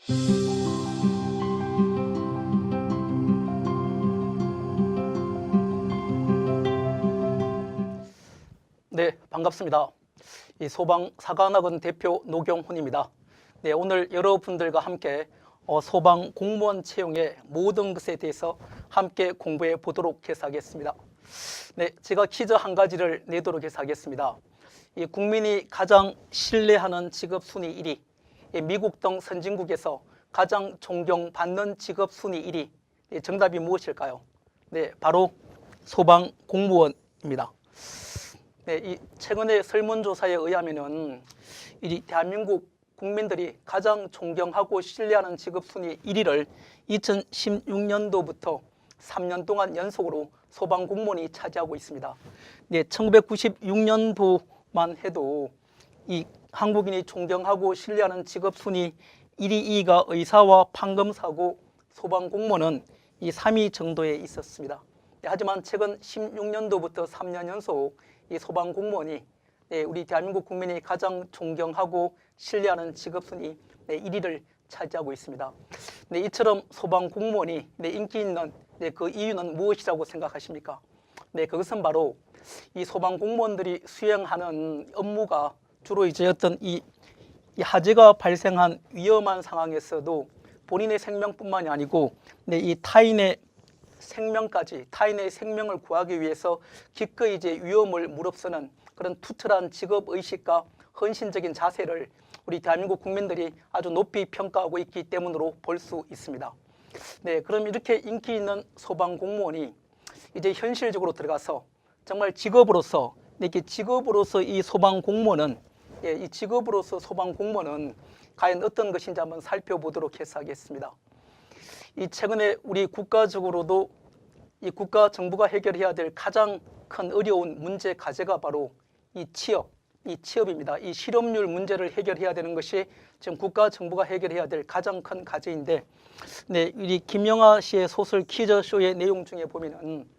네, 반갑습니다. 이 소방사관학원 대표 노경훈입니다. 네, 오늘 여러분들과 함께 소방 공무원 채용의 모든 것에 대해서 함께 공부해 보도록 해서 하겠습니다. 네, 제가 퀴즈 한 가지를 내도록 해서 하겠습니다. 이 국민이 가장 신뢰하는 직업 순위 1위, 미국 등 선진국에서 가장 존경받는 직업 순위 1위, 정답이 무엇일까요? 네, 바로 소방 공무원입니다. 네, 이 최근의 설문조사에 의하면은 이 대한민국 국민들이 가장 존경하고 신뢰하는 직업 순위 1위를 2016년도부터 3년 동안 연속으로 소방 공무원이 차지하고 있습니다. 네, 1996년도만 해도 이 한국인이 존경하고 신뢰하는 직업 순위 1위, 2위가 의사와 판검사고 소방 공무원은 이 3위 정도에 있었습니다. 네, 하지만 최근 16년도부터 3년 연속 이 소방 공무원이 우리 대한민국 국민이 가장 존경하고 신뢰하는 직업 순위 1위를 차지하고 있습니다. 이처럼 소방 공무원이 인기 있는 그 이유는 무엇이라고 생각하십니까? 그것은 바로 이 소방 공무원들이 수행하는 업무가 주로 이제 어떤 이 화재가 발생한 위험한 상황에서도 본인의 생명뿐만이 아니고 이 타인의 생명까지, 타인의 생명을 구하기 위해서 기꺼이 이제 위험을 무릅쓰는 그런 투철한 직업 의식과 헌신적인 자세를 우리 대한민국 국민들이 아주 높이 평가하고 있기 때문으로 볼 수 있습니다. 네, 그럼 이렇게 인기 있는 소방 공무원이 이제 현실적으로 들어가서 정말 직업으로서 이렇게 직업으로서 이 소방 공무원은 이 직업으로서 소방 공무원은 과연 어떤 것인지 한번 살펴보도록 해서 하겠습니다. 이 최근에 우리 국가적으로도 이 국가 정부가 해결해야 될 가장 큰 어려운 문제 과제가 바로 이 취업입니다. 이 실업률 문제를 해결해야 되는 것이 지금 국가 정부가 해결해야 될 가장 큰 과제인데, 네, 우리 김영하 씨의 소설 퀴즈쇼의 내용 중에 보면은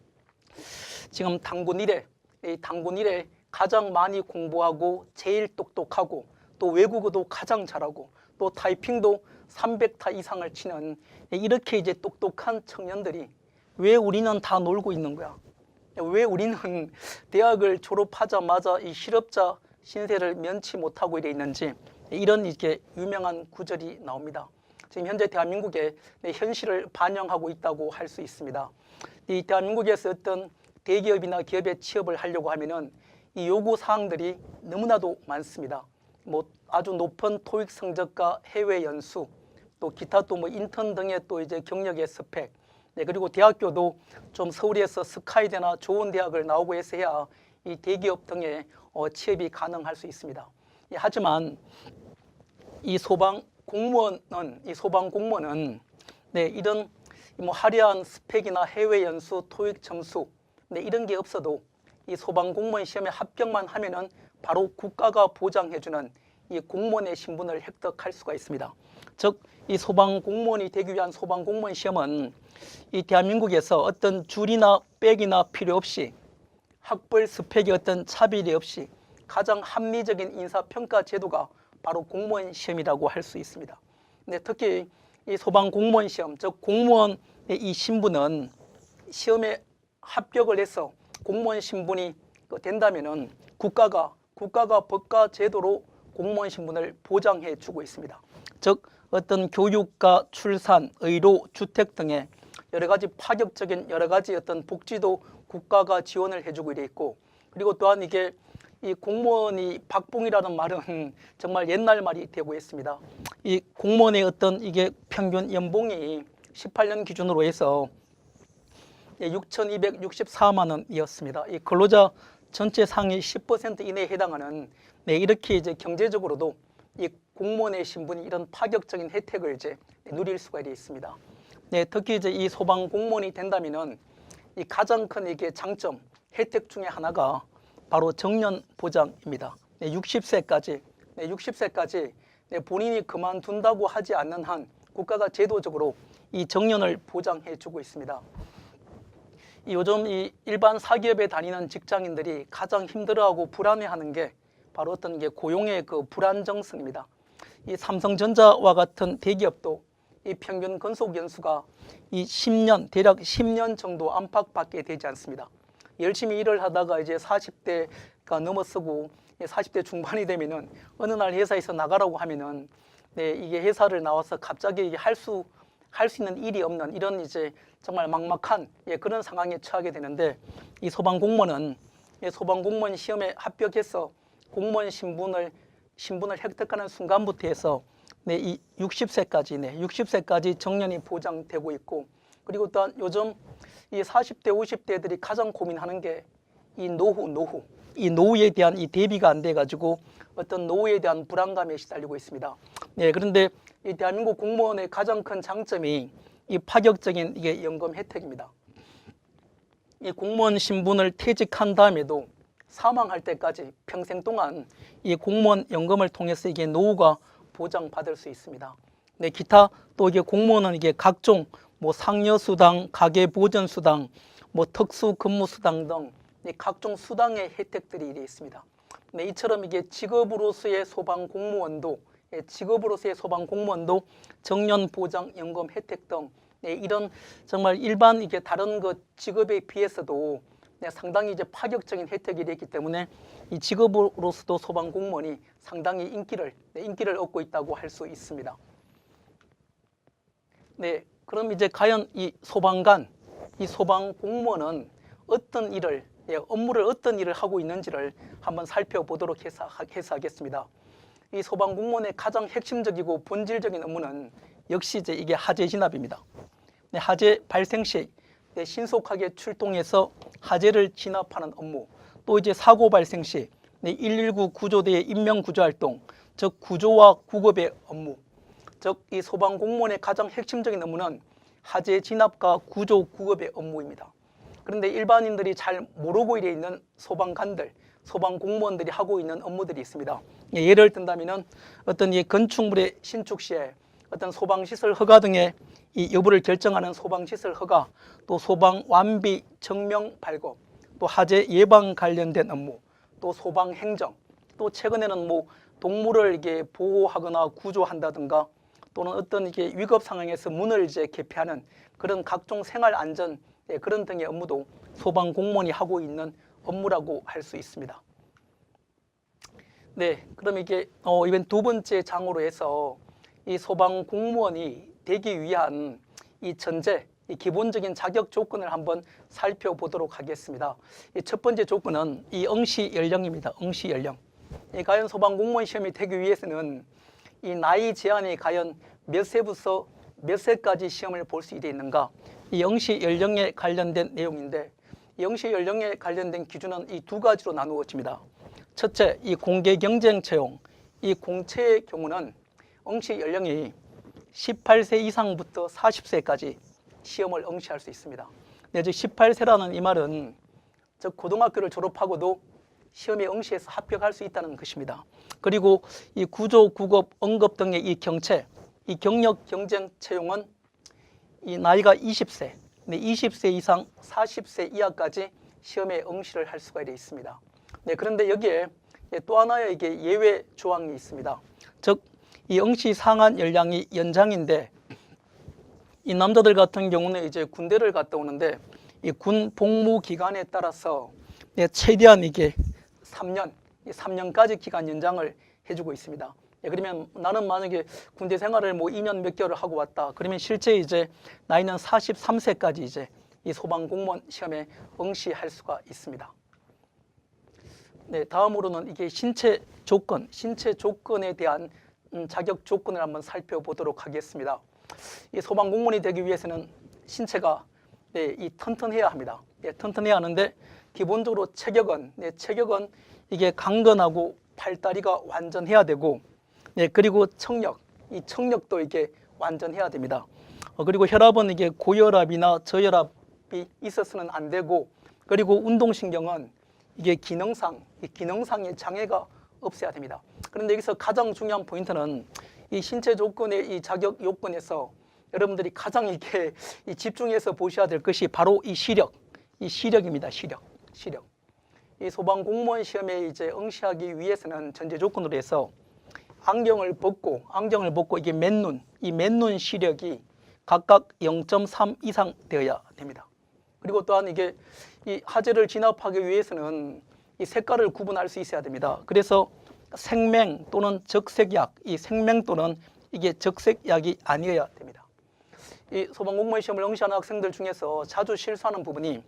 지금 당군 이래 가장 많이 공부하고 제일 똑똑하고 또 외국어도 가장 잘하고 또 타이핑도 300타 이상을 치는 이렇게 이제 똑똑한 청년들이 왜 우리는 다 놀고 있는 거야? 왜 우리는 대학을 졸업하자마자 이 실업자 신세를 면치 못하고 이래 있는지, 이런 이렇게 유명한 구절이 나옵니다. 지금 현재 대한민국의 현실을 반영하고 있다고 할 수 있습니다. 이 대한민국에서 어떤 대기업이나 기업에 취업을 하려고 하면은 이 요구 사항들이 너무나도 많습니다. 뭐 아주 높은 토익 성적과 해외 연수, 또 기타 또 뭐 인턴 등의 또 이제 경력의 스펙, 그리고 대학교도 좀 서울에서 스카이대나 좋은 대학을 나오고 해서 해야 이 대기업 등의 취업이 가능할 수 있습니다. 하지만 이 소방 공무원은 이런 뭐 화려한 스펙이나 해외 연수, 토익 점수 이런 게 없어도 이 소방 공무원 시험에 합격만 하면은 바로 국가가 보장해주는 이 공무원의 신분을 획득할 수가 있습니다. 즉, 이 소방 공무원이 되기 위한 소방 공무원 시험은 이 대한민국에서 어떤 줄이나 빽이나 필요 없이 학벌 스펙의 어떤 차별이 없이 가장 합리적인 인사평가 제도가 바로 공무원 시험이라고 할 수 있습니다. 특히 이 소방 공무원 시험, 즉 공무원의 이 신분은 시험에 합격을 해서 공무원 신분이 된다면은 국가가 법과 제도로 공무원 신분을 보장해 주고 있습니다. 즉 어떤 교육과 출산, 의료, 주택 등의 여러 가지 파격적인 여러 가지 어떤 복지도 국가가 지원을 해주고 이래 있고, 그리고 또한 이게 이 공무원이 박봉이라는 말은 정말 옛날 말이 되고 있습니다. 이 공무원의 어떤 이게 평균 연봉이 18년 기준으로 해서 6,264만 원이었습니다. 이 근로자 전체 상위 10% 이내에 해당하는 이렇게 이제 경제적으로도 이 공무원의 신분이 이런 파격적인 혜택을 이제 누릴 수가 있습니다. 특히 이제 이 소방 공무원이 된다면은 이 가장 큰 이게 장점, 혜택 중에 하나가 바로 정년 보장입니다. 60세까지 본인이 그만둔다고 하지 않는 한 국가가 제도적으로 이 정년을 보장해 주고 있습니다. 요즘 이 일반 사기업에 다니는 직장인들이 가장 힘들어하고 불안해하는 게 바로 어떤 게 고용의 그 불안정성입니다. 이 삼성전자와 같은 대기업도 이 평균 근속 연수가 이 10년, 대략 10년 정도 안팎밖에 되지 않습니다. 열심히 일을 하다가 이제 40대가 넘어서고 40대 중반이 되면은 어느 날 회사에서 나가라고 하면은 이게 회사를 나와서 갑자기 이게 할 수 있는 일이 없는 이런 이제 정말 막막한 그런 상황에 처하게 되는데, 이 소방공무원은 소방공무원 시험에 합격해서 공무원 신분을 획득하는 순간부터 해서 이 60세까지 정년이 보장되고 있고, 그리고 또한 요즘 이 40대, 50대들이 가장 고민하는 게 이 이 노후에 대한 이 대비가 안 돼 가지고 어떤 노후에 대한 불안감에 시달리고 있습니다. 그런데 이 대한민국 공무원의 가장 큰 장점이 이 파격적인 이게 연금 혜택입니다. 이 공무원 신분을 퇴직한 다음에도 사망할 때까지 평생 동안 이 공무원 연금을 통해서 이게 노후가 보장받을 수 있습니다. 기타 또 이게 공무원은 이게 각종 뭐 상여수당, 가계보전수당, 뭐 특수근무수당 등 각종 수당의 혜택들이 있습니다. 이처럼 이게 직업으로서의 소방공무원도 정년보장연금 혜택 등 이런 정말 일반 이게 다른 그 직업에 비해서도 상당히 이제 파격적인 혜택이 됐기 때문에 이 직업으로서도 소방공무원이 상당히 인기를 얻고 있다고 할 수 있습니다. 그럼 이제 과연 이 소방공무원은 어떤 일을 하고 있는지를 한번 살펴보도록 해서 하겠습니다. 이 소방공무원의 가장 핵심적이고 본질적인 업무는 역시 이제 이게 하재 진압입니다. 하재 발생 시 신속하게 출동해서 하재를 진압하는 업무, 또 이제 사고 발생 시 119 구조대의 인명 구조 활동, 즉 구조와 구급의 업무, 즉 이 소방공무원의 가장 핵심적인 업무는 하재 진압과 구조 구급의 업무입니다. 그런데 일반인들이 잘 모르고 일해 있는 소방공무원들이 하고 있는 업무들이 있습니다. 예를 든다면은 어떤 이 건축물의 신축 시에 어떤 소방시설 허가 등의 이 여부를 결정하는 소방시설 허가, 또 소방 완비 정명 발급, 또 하재 예방 관련된 업무, 또 소방 행정, 또 최근에는 뭐 동물을 이게 보호하거나 구조한다든가, 또는 어떤 이게 위급 상황에서 문을 이제 개폐하는 그런 각종 생활 안전 그런 등의 업무도 소방공무원이 하고 있는 업무라고 할 수 있습니다. 그럼 이게 이번 두 번째 장으로 해서 이 소방공무원이 되기 위한 이 기본적인 자격 조건을 한번 살펴보도록 하겠습니다. 첫 번째 조건은 이 응시 연령입니다. 응시 연령. 과연 소방공무원 시험이 되기 위해서는 이 나이 제한이 과연 몇 세부터 몇 세까지 시험을 볼 수 있는가? 이 응시 연령에 관련된 내용인데, 이 응시 연령에 관련된 기준은 이 두 가지로 나누어집니다. 첫째, 이 공개 경쟁 채용. 이 공채의 경우는 응시 연령이 18세 이상부터 40세까지 시험을 응시할 수 있습니다. 즉 18세라는 이 말은 즉 고등학교를 졸업하고도 시험에 응시해서 합격할 수 있다는 것입니다. 그리고 이 구조, 구급, 응급 등의 이 경채, 이 경력 경쟁 채용은 이 나이가 20세, 20세 이상 40세 이하까지 시험에 응시를 할 수가 있습니다. 그런데 여기에 또 하나의 이게 예외 조항이 있습니다. 즉 이 응시 상한 연령이 연장인데, 이 남자들 같은 경우는 이제 군대를 갔다 오는데 이 군 복무 기간에 따라서 최대한 이게 3년까지 기간 연장을 해주고 있습니다. 그러면 나는 만약에 군대 생활을 뭐 2년 몇 개월을 하고 왔다. 그러면 실제 이제 나이는 43세까지 이제 이 소방공무원 시험에 응시할 수가 있습니다. 다음으로는 이게 신체 조건에 대한 자격 조건을 한번 살펴보도록 하겠습니다. 이 소방공무원이 되기 위해서는 신체가 이 튼튼해야 합니다. 튼튼해야 하는데 기본적으로 체격은 이게 강건하고 팔다리가 완전해야 되고, 그리고 이 청력도 이게 완전해야 됩니다. 그리고 혈압은 이게 고혈압이나 저혈압이 있어서는 안 되고, 그리고 운동신경은 이게 기능상의 장애가 없어야 됩니다. 그런데 여기서 가장 중요한 포인트는 이 신체 조건의 이 자격 요건에서 여러분들이 가장 이렇게 집중해서 보셔야 될 것이 바로 이 시력입니다. 시력. 이 소방공무원 시험에 이제 응시하기 위해서는 전제 조건으로 해서 안경을 벗고 이게 맨눈, 이 맨눈 시력이 각각 0.3 이상 되어야 됩니다. 그리고 또한 이게 이 하재를 진압하기 위해서는 이 색깔을 구분할 수 있어야 됩니다. 그래서 생맹 또는 적색약, 이 생맹 또는 이게 적색약이 아니어야 됩니다. 이 소방공무원 시험을 응시하는 학생들 중에서 자주 실수하는 부분이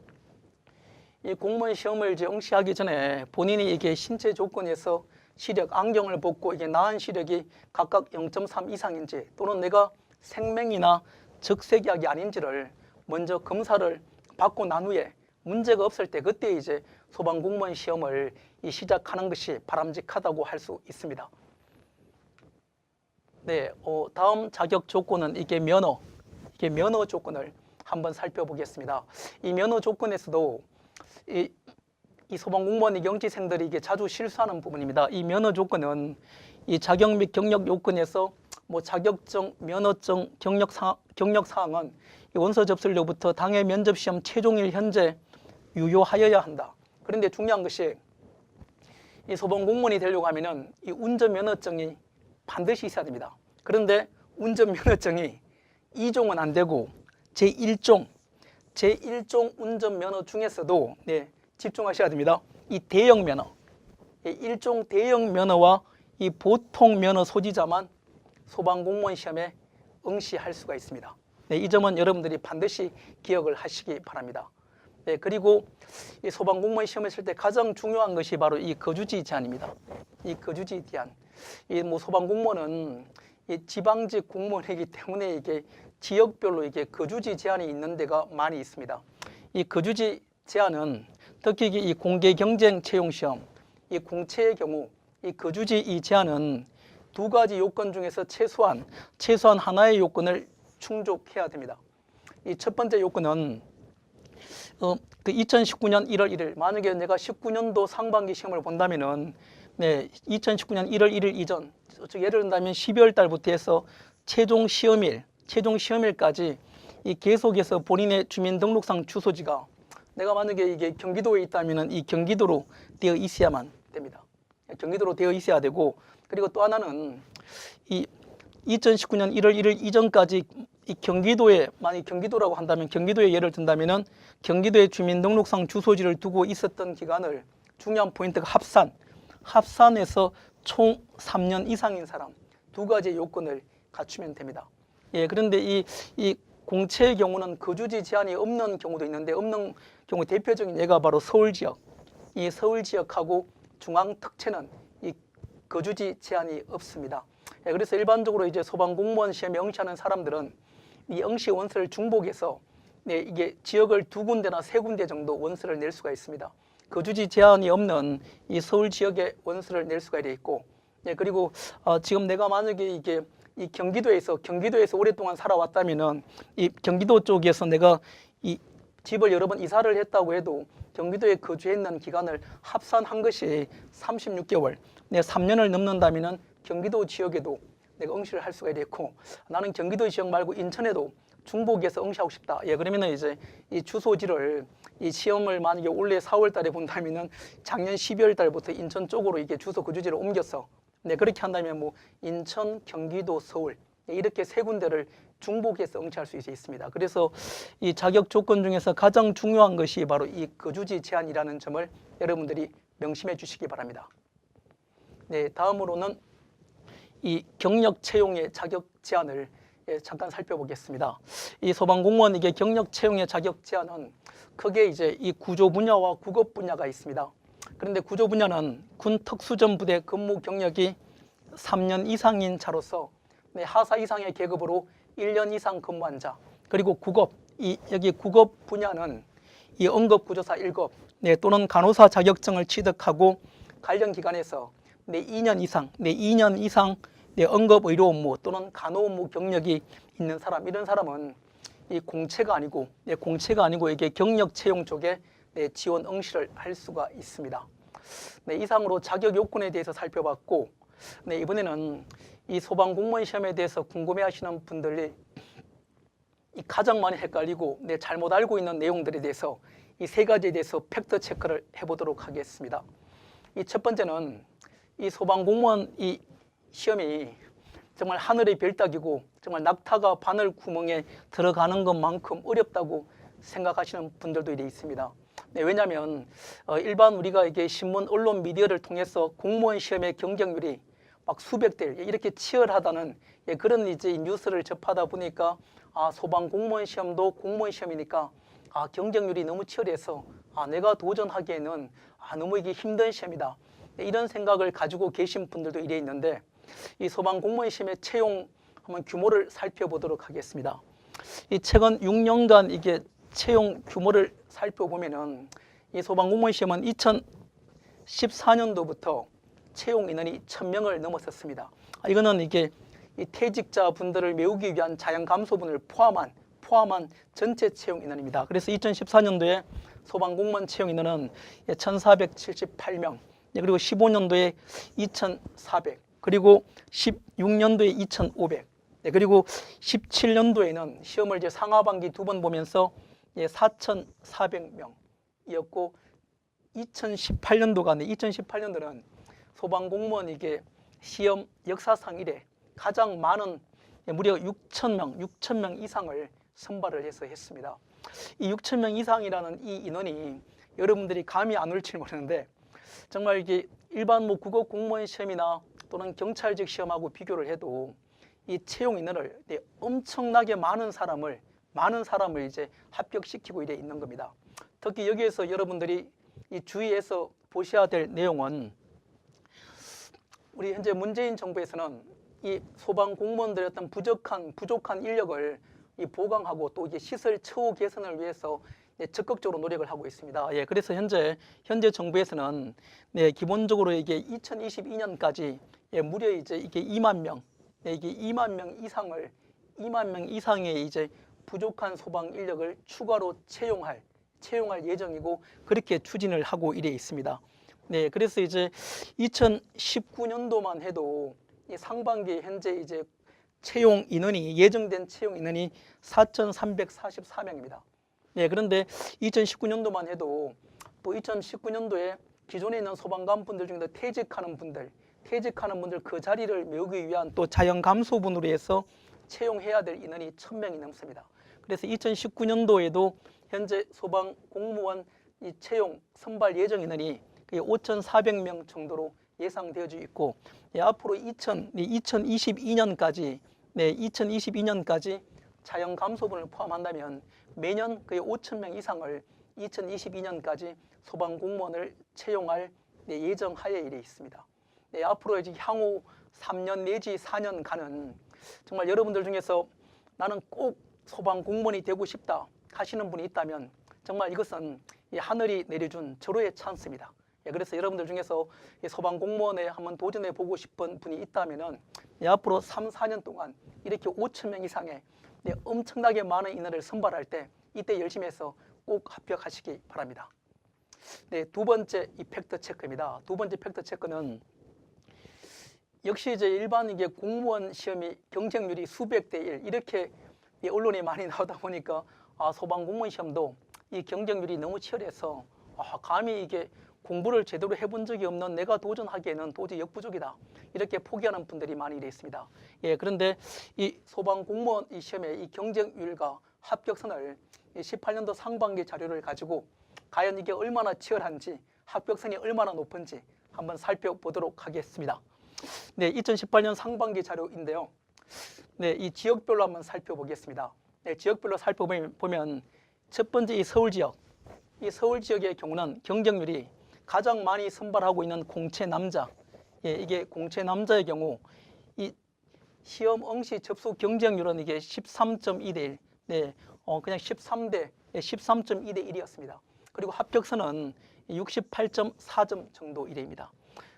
이 공무원 시험을 이제 응시하기 전에 본인이 이게 신체 조건에서 시력, 안경을 벗고 이게 나은 시력이 각각 0.3 이상인지 또는 내가 생맹이나 적색약이 아닌지를 먼저 검사를 받고 난 후에 문제가 없을 때 그때 이제 소방공무원 시험을 시작하는 것이 바람직하다고 할 수 있습니다. 네, 다음 자격 조건은 이게 면허 조건을 한번 살펴보겠습니다. 이 면허 조건에서도 이 소방공무원 경지생들이 이게 자주 실수하는 부분입니다. 이 면허 조건은 이 자격 및 경력 요건에서 뭐 자격증, 면허증, 경력 사항은 이 원서 접수일로부터 당해 면접 시험 최종일 현재 유효하여야 한다. 그런데 중요한 것이 이 소방공무원이 되려고 하면은 이 운전면허증이 반드시 있어야 됩니다. 그런데 운전면허증이 2종은 안 되고 제1종 운전면허 중에서도 집중하셔야 됩니다. 이 대형 면허, 1종 대형 면허와 이 보통 면허 소지자만 소방공무원 시험에 응시할 수가 있습니다. 이 점은 여러분들이 반드시 기억을 하시기 바랍니다. 그리고 이 소방공무원 시험을 칠 때 가장 중요한 것이 바로 이 거주지 제한입니다. 이 거주지 제한. 이 뭐 소방공무원은 이 지방직 공무원이기 때문에 이게 지역별로 이게 거주지 제한이 있는 데가 많이 있습니다. 이 거주지 제한은 특히 이 공개 경쟁 채용 시험, 이 공채의 경우 이 거주지 이 제한은 두 가지 요건 중에서 최소한 하나의 요건을 충족해야 됩니다. 이 첫 번째 요건은 그 2019년 1월 1일 만약에 내가 19년도 상반기 시험을 본다면은 2019년 1월 1일 이전, 예를 든다면 12월 달부터 해서 최종 시험일까지 이 계속해서 본인의 주민등록상 주소지가 내가 만약에 이게 경기도에 있다면은 이 경기도로 되어 있어야만 됩니다. 경기도로 되어 있어야 되고, 그리고 또 하나는 이 2019년 1월 1일 이전까지 이 경기도에, 만약 경기도라고 한다면 경기도에 예를 든다면은 경기도의 주민등록상 주소지를 두고 있었던 기간을, 중요한 포인트가 합산해서 총 3년 이상인 사람 두 가지 요건을 갖추면 됩니다. 그런데 이 공채의 경우는 거주지 제한이 없는 경우도 있는데, 없는 경우 대표적인 예가 바로 서울 지역. 이 서울 지역하고 중앙 특채는 이 거주지 제한이 없습니다. 그래서 일반적으로 이제 소방공무원 시험에 응시하는 사람들은 이 응시 원서를 중복해서 이게 지역을 두 군데나 세 군데 정도 원서를 낼 수가 있습니다. 거주지 제한이 없는 이 서울 지역에 원서를 낼 수가 있고, 그리고 지금 내가 만약에 이게 이 경기도에서 오랫동안 살아왔다면은 이 경기도 쪽에서 내가 이 집을 여러 번 이사를 했다고 해도 경기도에 거주했는 기간을 합산한 것이 36개월, 3년을 넘는다면은 경기도 지역에도 내가 응시를 할 수가 있고, 나는 경기도 지역 말고 인천에도 중복해서 응시하고 싶다. 그러면은 이제 이 주소지를, 이 시험을 만약에 올해 4월 달에 본다면은 작년 12월 달부터 인천 쪽으로 이게 주소 거주지를 옮겨서 그렇게 한다면 뭐 인천, 경기도, 서울 이렇게 세 군데를 중복해서 응시할 수 있습니다. 그래서 이 자격 조건 중에서 가장 중요한 것이 바로 이 거주지 제한이라는 점을 여러분들이 명심해 주시기 바랍니다. 다음으로는 이 경력 채용의 자격 제한을 잠깐 살펴보겠습니다. 이 소방공무원 이게 경력 채용의 자격 제한은 크게 이제 이 구조 분야와 국업 분야가 있습니다. 그런데 구조 분야는 군 특수전부대 근무 경력이 3년 이상인 자로서 하사 이상의 계급으로 1년 이상 근무한 자, 그리고 국업, 여기 국업 분야는 이 응급구조사 1급 또는 간호사 자격증을 취득하고 관련 기관에서 2년 이상 응급의료 업무 또는 간호 업무 경력이 있는 사람, 이런 사람은 이 공채가 아니고 이게 경력 채용 쪽에 지원 응시를 할 수가 있습니다. 이상으로 자격 요건에 대해서 살펴봤고, 이번에는 이 소방공무원 시험에 대해서 궁금해하시는 분들이 이 가장 많이 헷갈리고 잘못 알고 있는 내용들에 대해서 이 세 가지에 대해서 팩트 체크를 해보도록 하겠습니다. 이 첫 번째는 이 소방공무원 이 시험이 정말 하늘의 별 따기고 정말 낙타가 바늘 구멍에 들어가는 것만큼 어렵다고 생각하시는 분들도 이래 있습니다. 네, 왜냐하면 일반 우리가 이게 신문, 언론, 미디어를 통해서 공무원 시험의 경쟁률이 막 수백 대 1 이렇게 치열하다는 그런 이제 뉴스를 접하다 보니까 소방 공무원 시험도 공무원 시험이니까 경쟁률이 너무 치열해서 내가 도전하기에는 너무 이게 힘든 시험이다. 이런 생각을 가지고 계신 분들도 이래 있는데 이 소방 공무원 시험의 채용 한번 규모를 살펴보도록 하겠습니다. 이 최근 6년간 이게 채용 규모를 살펴보면은 이 소방 공무원 시험은 2014년도부터 채용 인원이 1000명을 넘었었습니다. 이거는 이게 이 퇴직자 분들을 메우기 위한 자연 감소분을 포함한 전체 채용 인원입니다. 그래서 2014년도에 소방 공무원 채용 인원은 1478명, 그리고 15년도에 2400, 그리고 16년도에 2500, 그리고 17년도에는 시험을 이제 상하반기 2번 보면서 4400명이었고 2018년도는 소방 공무원 이게 시험 역사상 이래 가장 많은 무려 6,000명 이상을 선발을 해서 했습니다. 이 6,000명 이상이라는 이 인원이 여러분들이 감이 안 올지 모르는데 정말 이게 일반 국어 공무원 시험이나 또는 경찰직 시험하고 비교를 해도 이 채용 인원을 엄청나게 많은 사람을 이제 합격시키고 이래 있는 겁니다. 특히 여기에서 여러분들이 이 주의해서 보셔야 될 내용은 우리 현재 문재인 정부에서는 이 소방 공무원들의 어떤 부족한 인력을 이 보강하고 또 이게 시설 처우 개선을 위해서 적극적으로 노력을 하고 있습니다. 그래서 현재 정부에서는 기본적으로 이게 2022년까지 무려 이제 이게 2만 명, 이게 2만 명 이상의 이제 부족한 소방 인력을 추가로 채용할 예정이고 그렇게 추진을 하고 이래 있습니다. 그래서 이제 2019년도만 해도 이 상반기 현재 이제 예정된 채용 인원이 4,344명입니다. 그런데 2019년도만 해도 또 2019년도에 기존에 있는 소방관 분들 중에서 퇴직하는 분들 그 자리를 메우기 위한 또 자연 감소분으로 해서 채용해야 될 인원이 1000명이 넘습니다. 그래서 2019년도에도 현재 소방 공무원 이 채용 선발 예정 인원이 5,400명 정도로 예상되어져 있고 앞으로 2022년까지 자연 감소분을 포함한다면 매년 거의 5,000명 이상을 2022년까지 소방 공무원을 채용할 예정하에 이래 있습니다. 앞으로 이제 향후 3년 내지 4년간은 정말 여러분들 중에서 나는 꼭 소방 공무원이 되고 싶다 하시는 분이 있다면 정말 이것은 하늘이 내려준 절호의 찬스입니다. 그래서 여러분들 중에서 소방 공무원에 한번 도전해 보고 싶은 분이 있다면은 앞으로 3, 4년 동안 이렇게 5,000명 이상의 엄청나게 많은 인원을 선발할 때 이때 열심히 해서 꼭 합격하시기 바랍니다. 두 번째 이 팩트 체크입니다. 두 번째 팩트 체크는 역시 이제 일반 이게 공무원 시험이 경쟁률이 수백 대 1 이렇게 언론에 많이 나오다 보니까 소방 공무원 시험도 이 경쟁률이 너무 치열해서 감히 이게 공부를 제대로 해본 적이 없는 내가 도전하기에는 도저히 역부족이다 이렇게 포기하는 분들이 많이 있습니다. 그런데 이 소방 공무원 이 시험의 이 경쟁률과 합격선을 18년도 상반기 자료를 가지고 과연 이게 얼마나 치열한지 합격선이 얼마나 높은지 한번 살펴보도록 하겠습니다. 2018년 상반기 자료인데요. 이 지역별로 한번 살펴보겠습니다. 지역별로 살펴보면 첫 번째 이 서울 지역, 이 서울 지역의 경우는 경쟁률이 가장 많이 선발하고 있는 공채 남자, 이게 공채 남자의 경우 이 시험 응시 접수 경쟁률은 이게 13.2대 1, 그냥 13.2대 1이었습니다. 그리고 합격선은 68.4점 정도 이래입니다.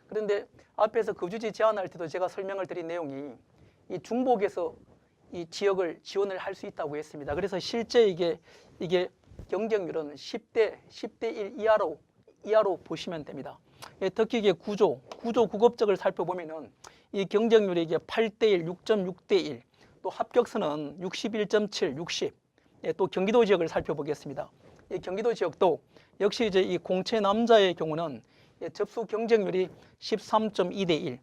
그런데 앞에서 거주지 제한할 때도 제가 설명을 드린 내용이 이 중복에서 이 지역을 지원을 할 수 있다고 했습니다. 그래서 실제 이게 경쟁률은 10대 1 이하로 보시면 됩니다. 특히 이게 구조 국업적을 살펴보면은 이 경쟁률이 이게 8대 1, 6.6대 1, 또 합격선은 61.7, 60. 또 경기도 지역을 살펴보겠습니다. 이 경기도 지역도 역시 이제 이 공채 남자의 경우는 접수 경쟁률이 13.2대 1.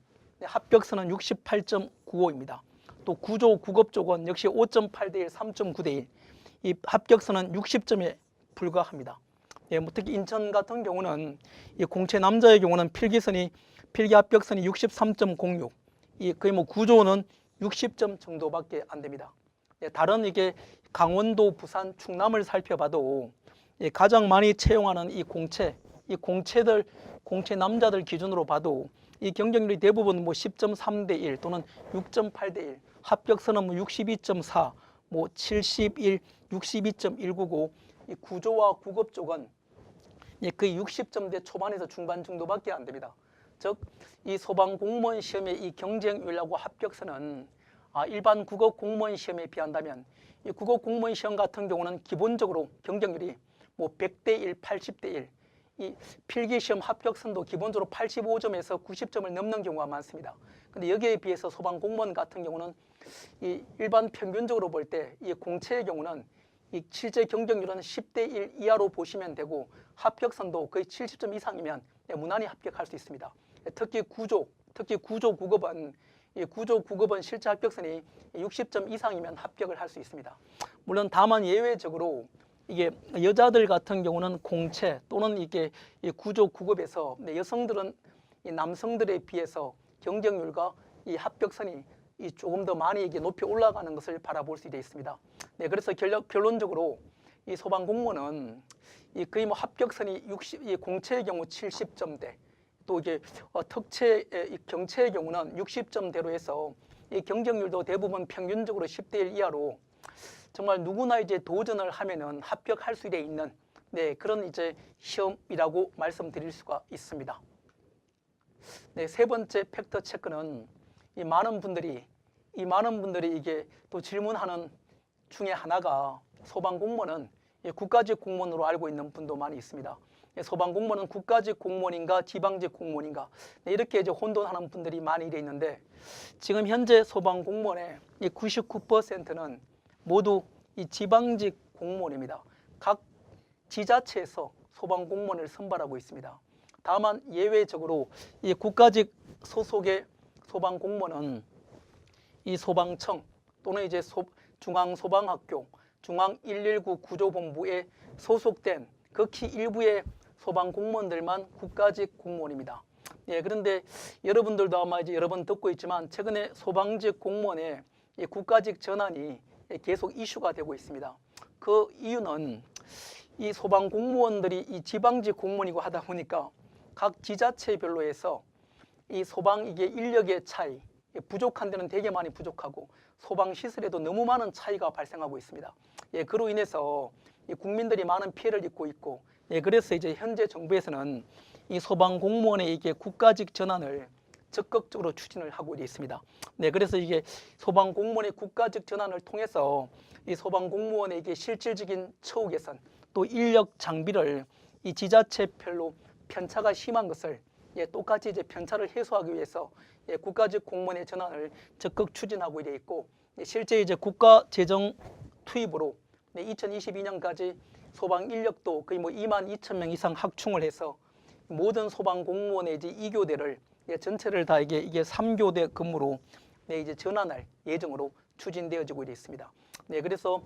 합격선은 68.95입니다. 또 구조, 국업 쪽은 역시 5.8대 1, 3.9대 1. 이 합격선은 60점에 불과합니다. 뭐 특히 인천 같은 경우는 이 공채 남자의 경우는 필기 합격선이 63.06. 거의 뭐 구조는 60점 정도밖에 안 됩니다. 다른 이게 강원도, 부산, 충남을 살펴봐도 가장 많이 채용하는 이 공채 남자들 기준으로 봐도 이 경쟁률이 대부분 뭐 10.3대 1 또는 6.8대 1, 합격선은 뭐 62.4, 뭐 71, 62.199. 이 구조와 국업 쪽은 거의 60점대 초반에서 중반 정도밖에 안 됩니다. 즉, 이 소방 공무원 시험의 이 경쟁률하고 합격선은 일반 국어 공무원 시험에 비한다면 이 국어 공무원 시험 같은 경우는 기본적으로 경쟁률이 뭐 100대 1, 80대 1. 이 필기 시험 합격선도 기본적으로 85점에서 90점을 넘는 경우가 많습니다. 근데 여기에 비해서 소방 공무원 같은 경우는 이 일반 평균적으로 볼 때 이 공채의 경우는 이 실제 경쟁률은 10대 1 이하로 보시면 되고 합격선도 거의 70점 이상이면 무난히 합격할 수 있습니다. 특히 구조 국업은 실제 합격선이 60점 이상이면 합격을 할 수 있습니다. 물론 다만 예외적으로 이게 여자들 같은 경우는 공채 또는 이게 구조 국업에서 여성들은 이 남성들에 비해서 경쟁률과 이 합격선이 조금 더 많이 이게 높이 올라가는 것을 바라볼 수 있습니다. 그래서 결론적으로 이 소방 공무원은 거의 뭐 합격선이 이 공채의 경우 70점대, 또 이게 경채의 경우는 60점대로 해서 이 경쟁률도 대부분 평균적으로 10대 1 이하로 정말 누구나 이제 도전을 하면은 합격할 수 있는 그런 이제 시험이라고 말씀드릴 수가 있습니다. 세 번째 팩터 체크는 이 많은 분들이 이게 또 질문하는 중에 하나가 소방 공무원은 국가직 공무원으로 알고 있는 분도 많이 있습니다. 소방 공무원은 국가직 공무원인가 지방직 공무원인가 이렇게 이제 혼돈하는 분들이 많이 있는데, 지금 현재 소방 공무원의 99%는 모두 이 지방직 공무원입니다. 각 지자체에서 소방 공무원을 선발하고 있습니다. 다만 예외적으로 이 국가직 소속의 소방 공무원은 이 소방청 또는 이제 중앙소방학교, 중앙119 구조본부에 소속된 극히 일부의 소방 공무원들만 국가직 공무원입니다. 그런데 여러분들도 아마 이제 여러 번 듣고 있지만 최근에 소방직 공무원의 이 국가직 전환이 계속 이슈가 되고 있습니다. 그 이유는 이 소방 공무원들이 이 지방직 공무원이고 하다 보니까 각 지자체별로 해서 이 소방 이게 인력의 차이, 부족한 데는 되게 많이 부족하고 소방 시설에도 너무 많은 차이가 발생하고 있습니다. 그로 인해서 이 국민들이 많은 피해를 입고 있고, 그래서 이제 현재 정부에서는 이 소방 공무원의 이게 국가직 전환을 적극적으로 추진을 하고 있습니다. 그래서 이게 소방 공무원의 국가직 전환을 통해서 이 소방 공무원의 이게 실질적인 처우 개선, 또 인력 장비를 이 지자체별로 편차가 심한 것을 똑같이 이제 편차를 해소하기 위해서 국가직 공무원의 전환을 적극 추진하고 있고, 실제 이제 국가 재정 투입으로 2022년까지 소방 인력도 거의 뭐 22,000명 이상 확충을 해서 모든 소방 공무원의 이제 2교대를 전체를 다 이게 3교대 근무로 이제 전환할 예정으로 추진되어지고 있습니다. 그래서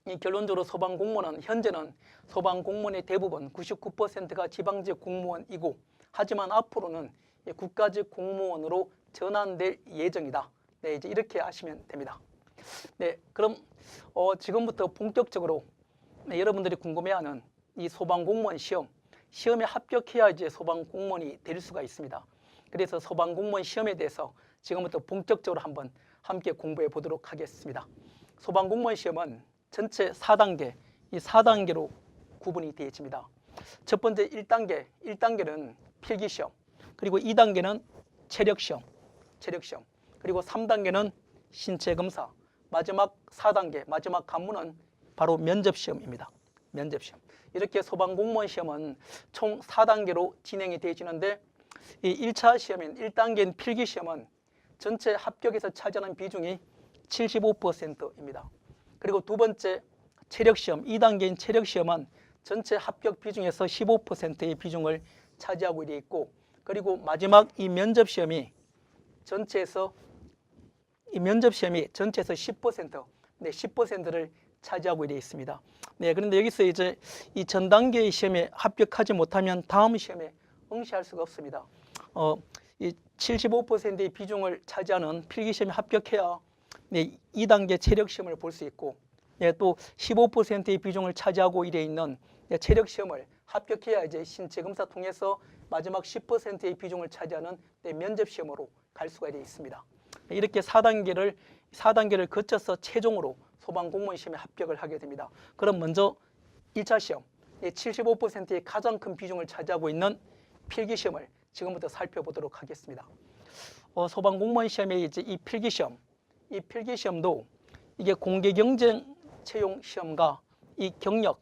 이 결론적으로 소방 공무원은 현재는 소방 공무원의 대부분 99%가 지방직 공무원이고, 하지만 앞으로는 국가직 공무원으로 전환될 예정이다. 이제 이렇게 아시면 됩니다. 그럼 지금부터 본격적으로 여러분들이 궁금해하는 이 소방 공무원 시험에 합격해야 이제 소방 공무원이 될 수가 있습니다. 그래서 소방 공무원 시험에 대해서 지금부터 본격적으로 한번 함께 공부해 보도록 하겠습니다. 소방 공무원 시험은 전체 4단계, 이 4단계로 구분이 되어집니다. 첫 번째 1단계는 필기시험, 그리고 2단계는 체력시험, 그리고 3단계는 신체검사, 마지막 4단계, 마지막 관문은 바로 면접시험입니다. 면접시험. 이렇게 소방공무원 시험은 총 4단계로 진행이 되어지는데, 이 1차 시험인 1단계인 필기시험은 전체 합격에서 차지하는 비중이 75%입니다. 그리고 두 번째 체력시험, 2단계인 체력시험은 전체 합격 비중에서 15%의 비중을 차지하고 있고, 그리고 마지막 이 면접시험이 전체에서 이 면접 시험이 전체에서 10%, 네, 10%를 차지하고 되어 있습니다. 네, 그런데 여기서 이제 이 전 단계의 시험에 합격하지 못하면 다음 시험에 응시할 수가 없습니다. 이 75%의 비중을 차지하는 필기 시험에 합격해야 네, 2단계 체력 시험을 볼 수 있고, 네, 또 15%의 비중을 차지하고 이래 있는 네, 체력 시험을 합격해야 이제 신체 검사 통해서 마지막 10%의 비중을 차지하는 네, 면접 시험으로 갈 수가 되어 있습니다. 이렇게 4단계를 거쳐서 최종으로 소방공무원 시험에 합격을 하게 됩니다. 그럼 먼저 1차 시험, 75%의 가장 큰 비중을 차지하고 있는 필기 시험을 지금부터 살펴보도록 하겠습니다. 소방공무원 시험의 이제 이 필기 시험도 이게 공개 경쟁 채용 시험과 이 경력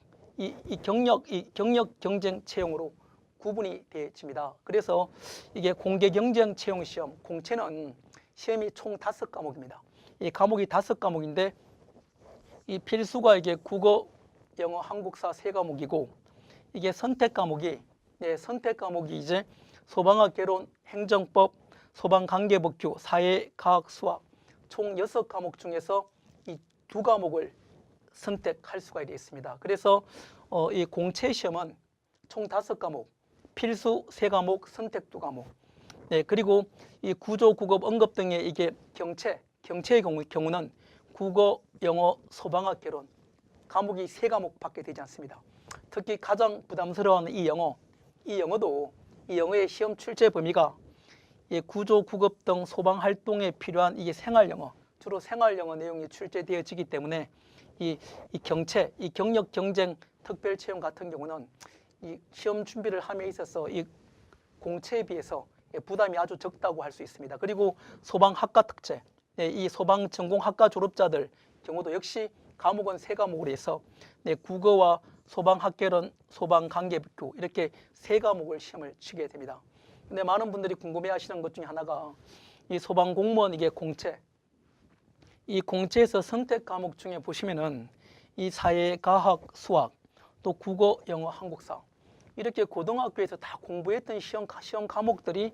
경쟁 채용으로 구분이 되어집니다. 그래서 이게 공개 경쟁 채용 시험, 공채는 시험이 총 5과목입니다. 이 과목이 5과목인데 이 필수가 이게 국어, 영어, 한국사 3과목이고, 이게 선택 과목이 이제 소방학 개론, 행정법, 소방관계법규, 사회, 과학, 수학 총 6과목 중에서 이 2과목을 선택할 수가 있습니다. 그래서 이 공채 시험은 총 5과목, 필수 3과목, 선택 2과목. 네, 그리고 이 구조, 국업, 응급 등의 이게 경채의 경우는 국어, 영어, 소방학 개론 과목이 3과목밖에 되지 않습니다. 특히 가장 부담스러운 이 영어의 시험 출제 범위가 이 구조, 국업 등 소방 활동에 필요한 이게 생활영어, 주로 생활영어 내용이 출제되어지기 때문에 이 경력 경쟁 특별 채용 같은 경우는 이 시험 준비를 함에 있어서 이 공채에 비해서 부담이 아주 적다고 할 수 있습니다. 그리고 소방학과 특채, 이 소방 전공학과 졸업자들 경우도 역시 과목은 3과목으로 해서 국어와 소방학개론, 소방관계법규 이렇게 3과목을 시험을 치게 됩니다. 근데 많은 분들이 궁금해하시는 것 중에 하나가 이 소방공무원 이게 이 공채에서 선택 과목 중에 보시면은 이 사회, 과학, 수학, 또 국어, 영어, 한국사 이렇게 고등학교에서 다 공부했던 시험 과목들이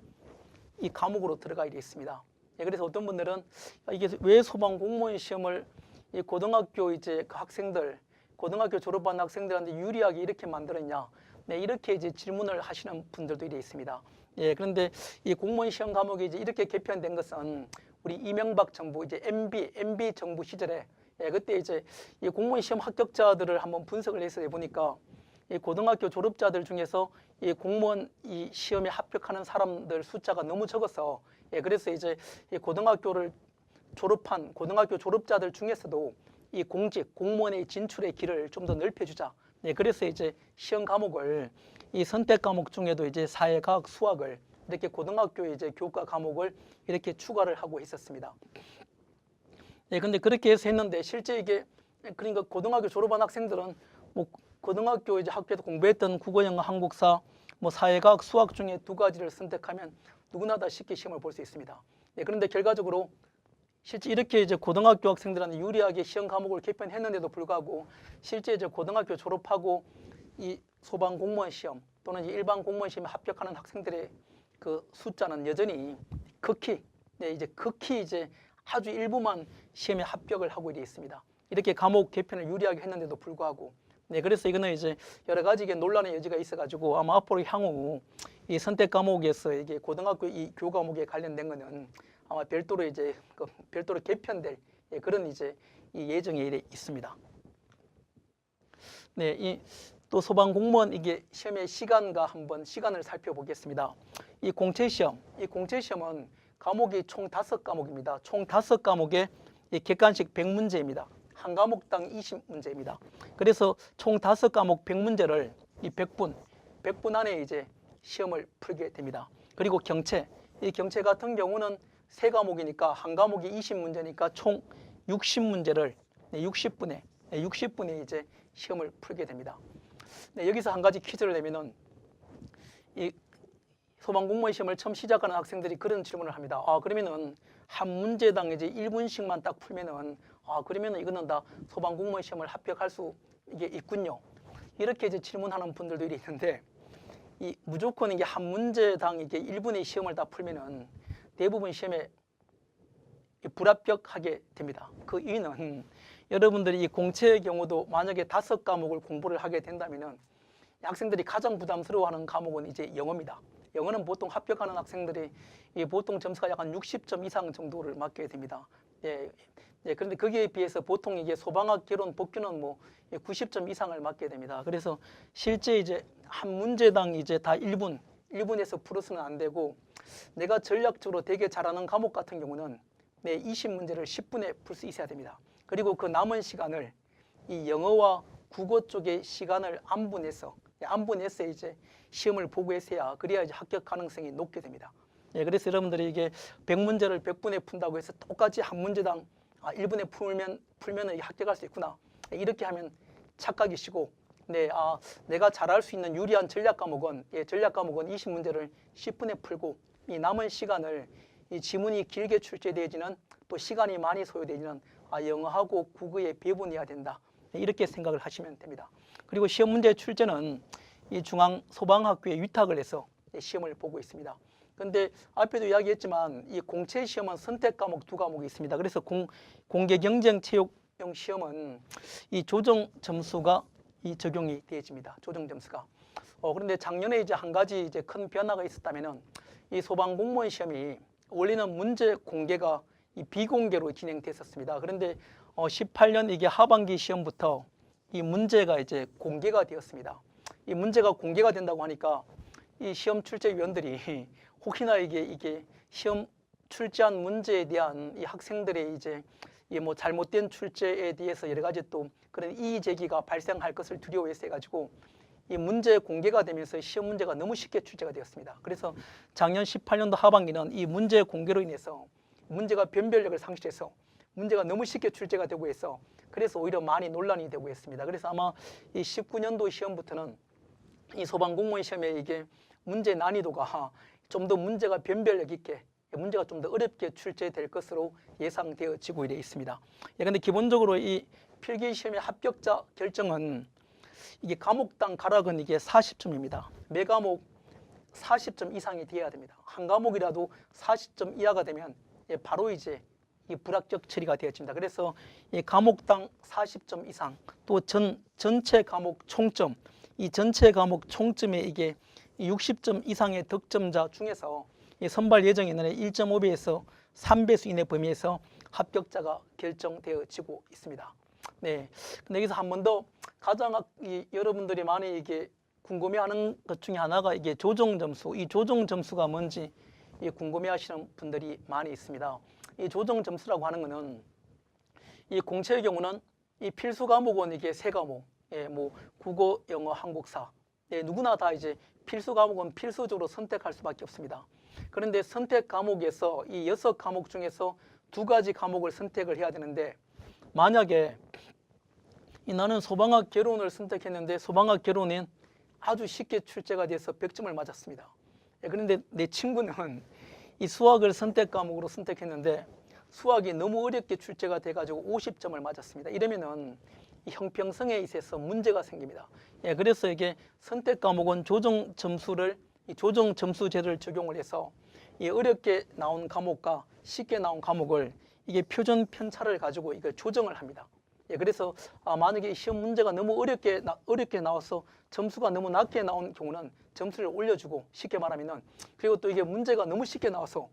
이 과목으로 들어가 있습니다. 그래서 어떤 분들은 이게 왜 소방공무원 시험을 이 고등학교 이제 그 학생들, 고등학교 졸업한 학생들한테 유리하게 이렇게 만들었냐? 네, 이렇게 이제 질문을 하시는 분들도 있습니다. 그런데 이 공무원 시험 과목이 이제 이렇게 개편된 것은 우리 이명박 정부 이제 MB 정부 시절에 그때 이제 이 공무원 시험 합격자들을 한번 분석을 해서 해보니까 이 고등학교 졸업자들 중에서 이 공무원 이 시험에 합격하는 사람들 숫자가 너무 적어서 그래서 이제 이 고등학교를 졸업한 고등학교 졸업자들 중에서도 이 공무원의 진출의 길을 좀 더 넓혀주자. 그래서 이제 시험 과목을 이 선택 과목 중에도 이제 사회과학, 수학을 이렇게 고등학교 이제 교과 과목을 이렇게 추가를 하고 있었습니다. 근데 그렇게 해서 했는데 실제 이게 그러니까 고등학교 졸업한 학생들은 뭐 고등학교 이제 학교에서 공부했던 국어, 영어, 한국사, 뭐 사회과학, 수학 중에 2가지를 선택하면 누구나 다 쉽게 시험을 볼 수 있습니다. 그런데 결과적으로 실제 이렇게 이제 고등학교 학생들한테 유리하게 시험 과목을 개편했는데도 불구하고 실제 이제 고등학교 졸업하고 이 소방 공무원 시험 또는 일반 공무원 시험에 합격하는 학생들의 그 숫자는 여전히 극히 이제 아주 일부만 시험에 합격을 하고 있습니다. 이렇게 과목 개편을 유리하게 했는데도 불구하고 그래서 이거는 이제 여러 가지 논란의 여지가 있어가지고 아마 앞으로 향후 이 선택 과목에서 이게 고등학교 이 교과목에 관련된 거는 아마 별도로 이제 별도로 개편될 그런 이제 이 예정이 있습니다. 또 소방 공무원 이게 시험의 시간을 살펴보겠습니다. 이 공채 시험은 과목이 총 5과목입니다. 총 5과목에 이 객관식 100문제입니다. 한 과목당 20문제입니다. 그래서 총 5과목 100문제를 이 100분 안에 이제 시험을 풀게 됩니다. 그리고 이 경채 같은 경우는 3과목이니까 한 과목이 20문제니까 총 60문제를 60분에 이제 시험을 풀게 됩니다. 여기서 한 가지 퀴즈를 내면은 이 소방공무원 시험을 처음 시작하는 학생들이 그런 질문을 합니다. 그러면은 한 문제당 이제 1분씩만 딱 풀면은 그러면은 이거는 다 소방공무원 시험을 합격할 수 이게 있군요. 이렇게 이제 질문하는 분들도 있는데 무조건 이게 한 문제당 이게 1분의 시험을 다 풀면은 대부분 시험에 불합격하게 됩니다. 그 이유는 여러분들이 이 공채의 경우도 만약에 5과목을 공부를 하게 된다면은 학생들이 가장 부담스러워하는 과목은 이제 영어입니다. 영어는 보통 합격하는 학생들이 보통 점수가 약 한 60점 이상 정도를 맞게 됩니다. 그런데 거기에 비해서 보통 이게 소방학, 개론, 법규는 뭐 90점 이상을 맞게 됩니다. 그래서 실제 이제 한 문제당 이제 다 1분에서 풀어서는 안 되고, 내가 전략적으로 되게 잘하는 과목 같은 경우는 20문제를 10분에 풀 수 있어야 됩니다. 그리고 그 남은 시간을 이 영어와 국어 쪽에 시간을 안분해서 이제 시험을 보고 했어야, 그래야 이제 합격 가능성이 높게 됩니다. 그래서 여러분들이 이게 100문제를 100분에 푼다고 해서 똑같이 한 문제당 1분에 풀면 합격할 수 있구나, 이렇게 하면 착각이시고, 내가 잘할 수 있는 유리한 전략 과목은 20문제를 10분에 풀고, 이 남은 시간을 이 지문이 길게 출제되지는, 또 시간이 많이 소요되지는 영어하고 국어에 배분해야 된다, 이렇게 생각을 하시면 됩니다. 그리고 시험 문제 출제는 이 중앙소방학교에 위탁을 해서 시험을 보고 있습니다. 그런데 앞에도 이야기했지만 이 공채 시험은 선택 과목 2과목이 있습니다. 그래서 공개 경쟁 체육용 시험은 이 조정 점수가 적용이 되어집니다. 조정 점수가. 그런데 작년에 이제 한 가지 이제 큰 변화가 있었다면은, 이 소방 공무원 시험이 원래는 문제 공개가 이 비공개로 진행됐었습니다. 그런데 18년 이게 하반기 시험부터 이 문제가 이제 공개가 되었습니다. 이 문제가 공개가 된다고 하니까 이 시험 출제위원들이 혹시나 이게 시험 출제한 문제에 대한 이 학생들의 이제 뭐 잘못된 출제에 대해서 여러 가지 또 그런 이의 제기가 발생할 것을 두려워해서 해가지고 이 문제 공개가 되면서 시험 문제가 너무 쉽게 출제가 되었습니다. 그래서 작년 18년도 하반기는 이 문제 공개로 인해서 문제가 변별력을 상실해서 문제가 너무 쉽게 출제가 되고 해서, 그래서 오히려 많이 논란이 되고 있습니다. 그래서 아마 이 19년도 시험부터는 이 소방공무원 시험에 이게 문제 난이도가 좀 더 문제가 변별력 있게, 문제가 좀 더 어렵게 출제될 것으로 예상되어지고 있습니다. 그런데 기본적으로 이 필기시험의 합격자 결정은 이게 과목당 가락은 이게 40점입니다. 매 과목 40점 이상이 돼야 됩니다. 한 과목이라도 40점 이하가 되면 바로 이제 이 불합격 처리가 되어집니다. 그래서 이 과목당 40점 이상, 또 전체 과목 총점, 이 전체 과목 총점에 이게 60점 이상의 득점자 중에서 이 선발 예정인원의 1.5배에서 3배수 이내 범위에서 합격자가 결정되어지고 있습니다. 근데 여기서 한 번 더 가장 여러분들이 많이 이게 궁금해하는 것 중에 하나가 이게 조정 점수, 이 조정 점수가 뭔지 궁금해하시는 분들이 많이 있습니다. 이 조정 점수라고 하는 것은 이 공채의 경우는 이 필수 과목은 이게 3과목, 뭐 국어, 영어, 한국사, 누구나 다 이제 필수 과목은 필수적으로 선택할 수밖에 없습니다. 그런데 선택 과목에서 이 6과목 중에서 2가지 과목을 선택을 해야 되는데, 만약에 나는 소방학 개론을 선택했는데 소방학 개론은 아주 쉽게 출제가 돼서 100점을 맞았습니다. 그런데 내 친구는 이 수학을 선택 과목으로 선택했는데 수학이 너무 어렵게 출제가 돼가지고 50점을 맞았습니다. 이러면은 이 형평성에 있어서 문제가 생깁니다. 그래서 이게 선택 과목은 조정 점수제를 적용을 해서 이 어렵게 나온 과목과 쉽게 나온 과목을 이게 표준 편차를 가지고 이걸 조정을 합니다. 그래서 만약에 시험 문제가 너무 어렵게 나와서 점수가 너무 낮게 나온 경우는 점수를 올려주고, 쉽게 말하면은, 그리고 또 이게 문제가 너무 쉽게 나와서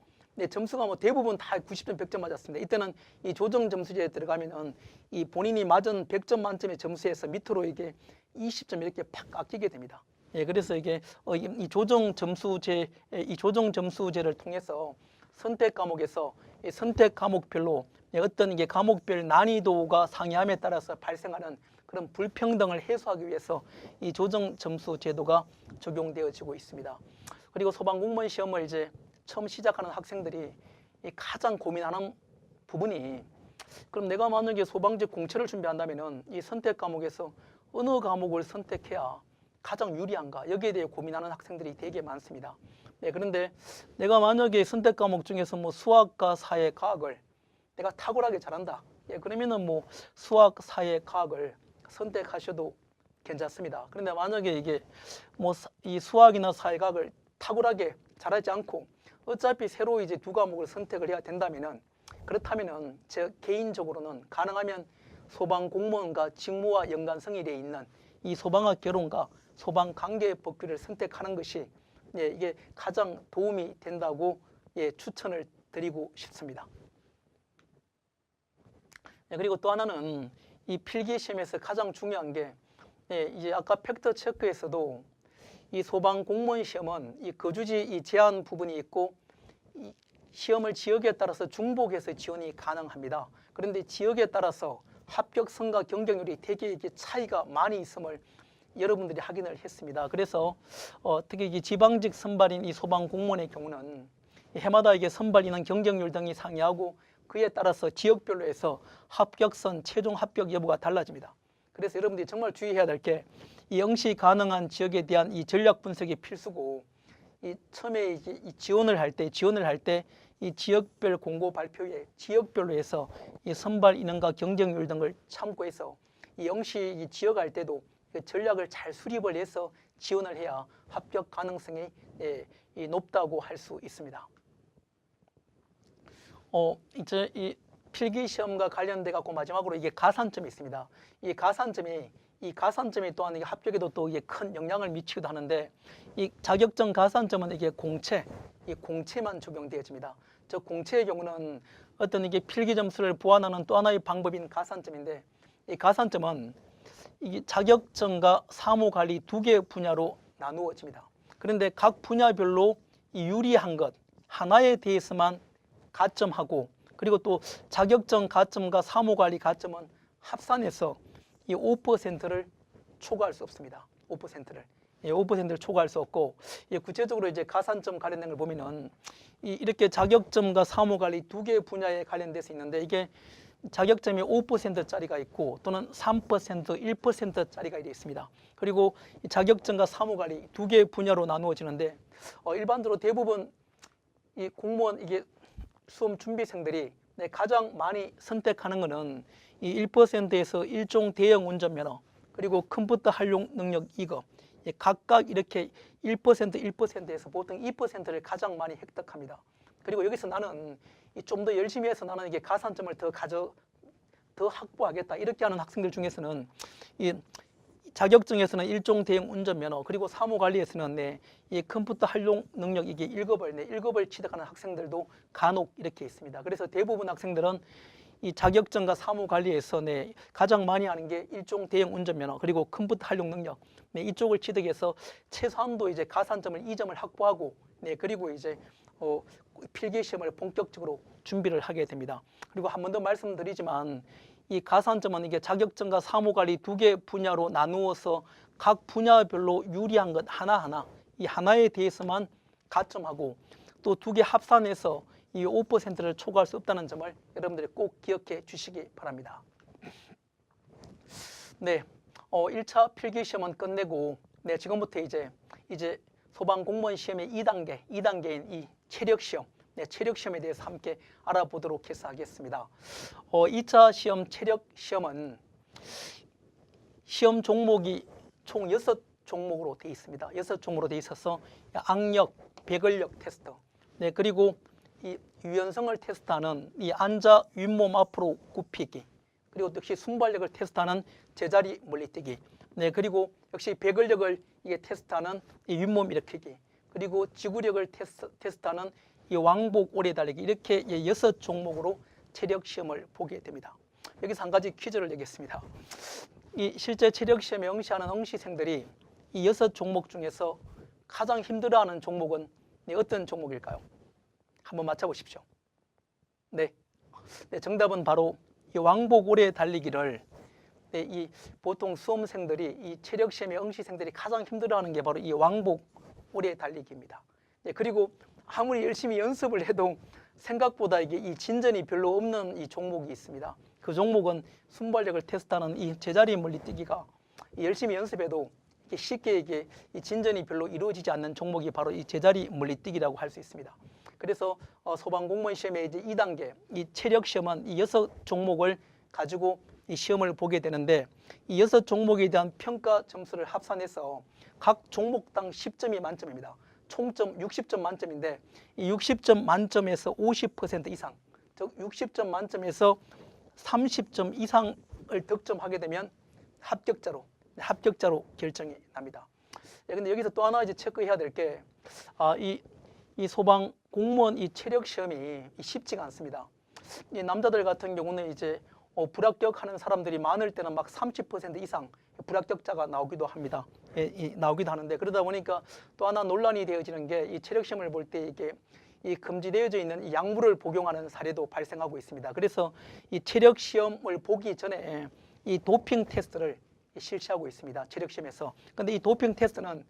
점수가 뭐 대부분 다 90점, 100점 맞았습니다. 이때는 이 조정 점수제에 들어가면은 이 본인이 맞은 100점 만점의 점수에서 밑으로 이게 20점 이렇게 팍 깎이게 됩니다. 그래서 이게 이 조정 점수제를 통해서 선택 과목에서 이 선택 과목별로 어떤 이게 과목별 난이도가 상이함에 따라서 발생하는 그런 불평등을 해소하기 위해서 이 조정 점수 제도가 적용되어지고 있습니다. 그리고 소방공무원 시험을 이제 처음 시작하는 학생들이 가장 고민하는 부분이, 그럼 내가 만약에 소방직 공채를 준비한다면은 이 선택 과목에서 어느 과목을 선택해야 가장 유리한가, 여기에 대해 고민하는 학생들이 되게 많습니다. 그런데 내가 만약에 선택 과목 중에서 뭐 수학과 사회, 과학을 내가 탁월하게 잘한다, 그러면은 뭐 수학, 사회, 과학을 선택하셔도 괜찮습니다. 그런데 만약에 이게 뭐 이 수학이나 사회, 과학을 탁월하게 잘하지 않고 어차피 새로 이제 2과목을 선택을 해야 된다면은 그렇다면은 저 개인적으로는 가능하면 소방 공무원과 직무와 연관성이 되어 있는 이 소방학 결혼과 소방 관계 법규를 선택하는 것이 이게 가장 도움이 된다고 추천을 드리고 싶습니다. 그리고 또 하나는 이 필기 시험에서 가장 중요한 게 이제 아까 팩터 체크에서도 이 소방 공무원 시험은 이 거주지 이 제한 부분이 있고 이 시험을 지역에 따라서 중복해서 지원이 가능합니다. 그런데 지역에 따라서 합격성과 경쟁률이 되게 이게 차이가 많이 있음을 여러분들이 확인을 했습니다. 그래서 특히 이 지방직 선발인 이 소방 공무원의 경우는 해마다 이게 선발 인원 경쟁률 등이 상이하고 그에 따라서 지역별로 해서 합격선 최종 합격 여부가 달라집니다. 그래서 여러분들이 정말 주의해야 될 게 이 영시 가능한 지역에 대한 이 전략 분석이 필수고 이 처음에 이 지원을 할 때 이 지역별 공고 발표에 지역별로 해서 이 선발 인원과 경쟁률 등을 참고해서 이 영시 이 지역 할 때도 전략을 잘 수립을 해서 지원을 해야 합격 가능성이 높다고 할 수 있습니다. 이제 이 필기 시험과 관련돼 갖고 마지막으로 이게 가산점이 있습니다. 이 가산점이 또한 이게 합격에도 또 이게 큰 영향을 미치기도 하는데 이 자격증 가산점은 이게 공채만 적용되어집니다. 저 공채의 경우는 어떤 이게 필기 점수를 보완하는 또 하나의 방법인 가산점인데 이 가산점은 이게 자격증과 사무관리 두 개 분야로 나누어집니다. 그런데 각 분야별로 이 유리한 것 하나에 대해서만 가점하고 그리고 또 자격증 가점과 사무관리 가점은 합산해서 이 5%를 초과할 수 없습니다. 5%를 초과할 수 없고 구체적으로 이제 가산점 관련된 걸 보면은 이렇게 자격증과 사무관리 두 개 분야에 관련돼서 있는데 이게 자격점이 5%짜리가 있고 또는 3%, 1%짜리가 되어 있습니다. 그리고 자격증과 사무관리 두 개 분야로 나누어지는데 일반적으로 대부분 이 공무원 이게 수험 준비생들이 가장 많이 선택하는 것은 이 1%에서 일종 대형 운전면허 그리고 컴퓨터 활용 능력 2급 각각 이렇게 1%에서 보통 2%를 가장 많이 획득합니다. 그리고 여기서 나는 좀 더 열심히 해서 나는 이게 가산점을 더 확보하겠다 이렇게 하는 학생들 중에서는 이 자격증에서는 일종 대형 운전면허 그리고 사무관리에서는 이 컴퓨터 활용 능력 이게 1급을 취득하는 학생들도 간혹 이렇게 있습니다. 그래서 대부분 학생들은 이 자격증과 사무관리에서 가장 많이 하는 게 일종 대형 운전면허 그리고 컴퓨터 활용 능력 이쪽을 취득해서 최소한도 이제 가산점을 2점을 확보하고 그리고 이제 필기 시험을 본격적으로 준비를 하게 됩니다. 그리고 한 번 더 말씀드리지만 이 가산점은 이게 자격증과 사무관리 두 개 분야로 나누어서 각 분야별로 유리한 것 하나하나 이 하나에 대해서만 가점하고 또 두 개 합산해서 이 5%를 초과할 수 없다는 점을 여러분들이 꼭 기억해 주시기 바랍니다. 1차 필기 시험은 끝내고 지금부터 이제 소방 공무원 시험의 2단계인 이 체력 시험 체력 시험에 대해서 함께 알아보도록 해서 하겠습니다. 2차 시험 체력 시험은 시험 종목이 총 6종목으로 되어 있습니다. 6종목으로 되어 있어서 악력, 배근력 테스트 그리고 이 유연성을 테스트하는 이 앉아 윗몸 앞으로 굽히기 그리고 역시 순발력을 테스트하는 제자리 멀리뛰기 그리고 역시 배근력을 이게 테스트하는 이 윗몸 일으키기 그리고 지구력을 테스트하는 이 왕복 오래 달리기 이렇게 6종목으로 체력 시험을 보게 됩니다. 여기서 한 가지 퀴즈를 내겠습니다. 이 실제 체력 시험에 응시하는 응시생들이 이 6종목 중에서 가장 힘들어하는 종목은 어떤 종목일까요? 한번 맞춰보십시오. 정답은 바로 이 왕복 오래 달리기를 이 보통 수험생들이 이 체력 시험의 응시생들이 가장 힘들어하는 게 바로 이 왕복 오래 달리기입니다. 그리고 아무리 열심히 연습을 해도 생각보다 이게 이 진전이 별로 없는 이 종목이 있습니다. 그 종목은 순발력을 테스트하는 이 제자리 멀리뛰기가 열심히 연습해도 쉽게 이게 이 진전이 별로 이루어지지 않는 종목이 바로 이 제자리 멀리뛰기라고 할 수 있습니다. 그래서 소방공무원 시험의 이제 2단계 이 체력 시험은 이 6종목을 가지고 이 시험을 보게 되는데 이 6종목에 대한 평가 점수를 합산해서 각 종목당 10점이 만점입니다. 총점 60점 만점인데 이 60점 만점에서 50% 이상 즉 60점 만점에서 30점 이상을 득점하게 되면 합격자로 결정이 납니다. 근데 여기서 또 하나 이제 체크해야 될 게, 이 소방 공무원 이 체력 시험이 쉽지가 않습니다. 이 남자들 같은 경우는 이제 불합격하는 사람들이 많을 때는 막 30% 이상 불합격자가 나오기도 합니다. 나오기도 하는데, 그러다 보니까 또 하나 논란이 되어지는 게, 이 체력 시험을 볼 때 이게 이 금지되어져 있는 이 약물을 복용하는 사례도 발생하고 있습니다. 그래서 이 체력 시험을 보기 전에 이 도핑 테스트를 실시하고 있습니다. 체력 시험에서. 근데 이 도핑 테스트는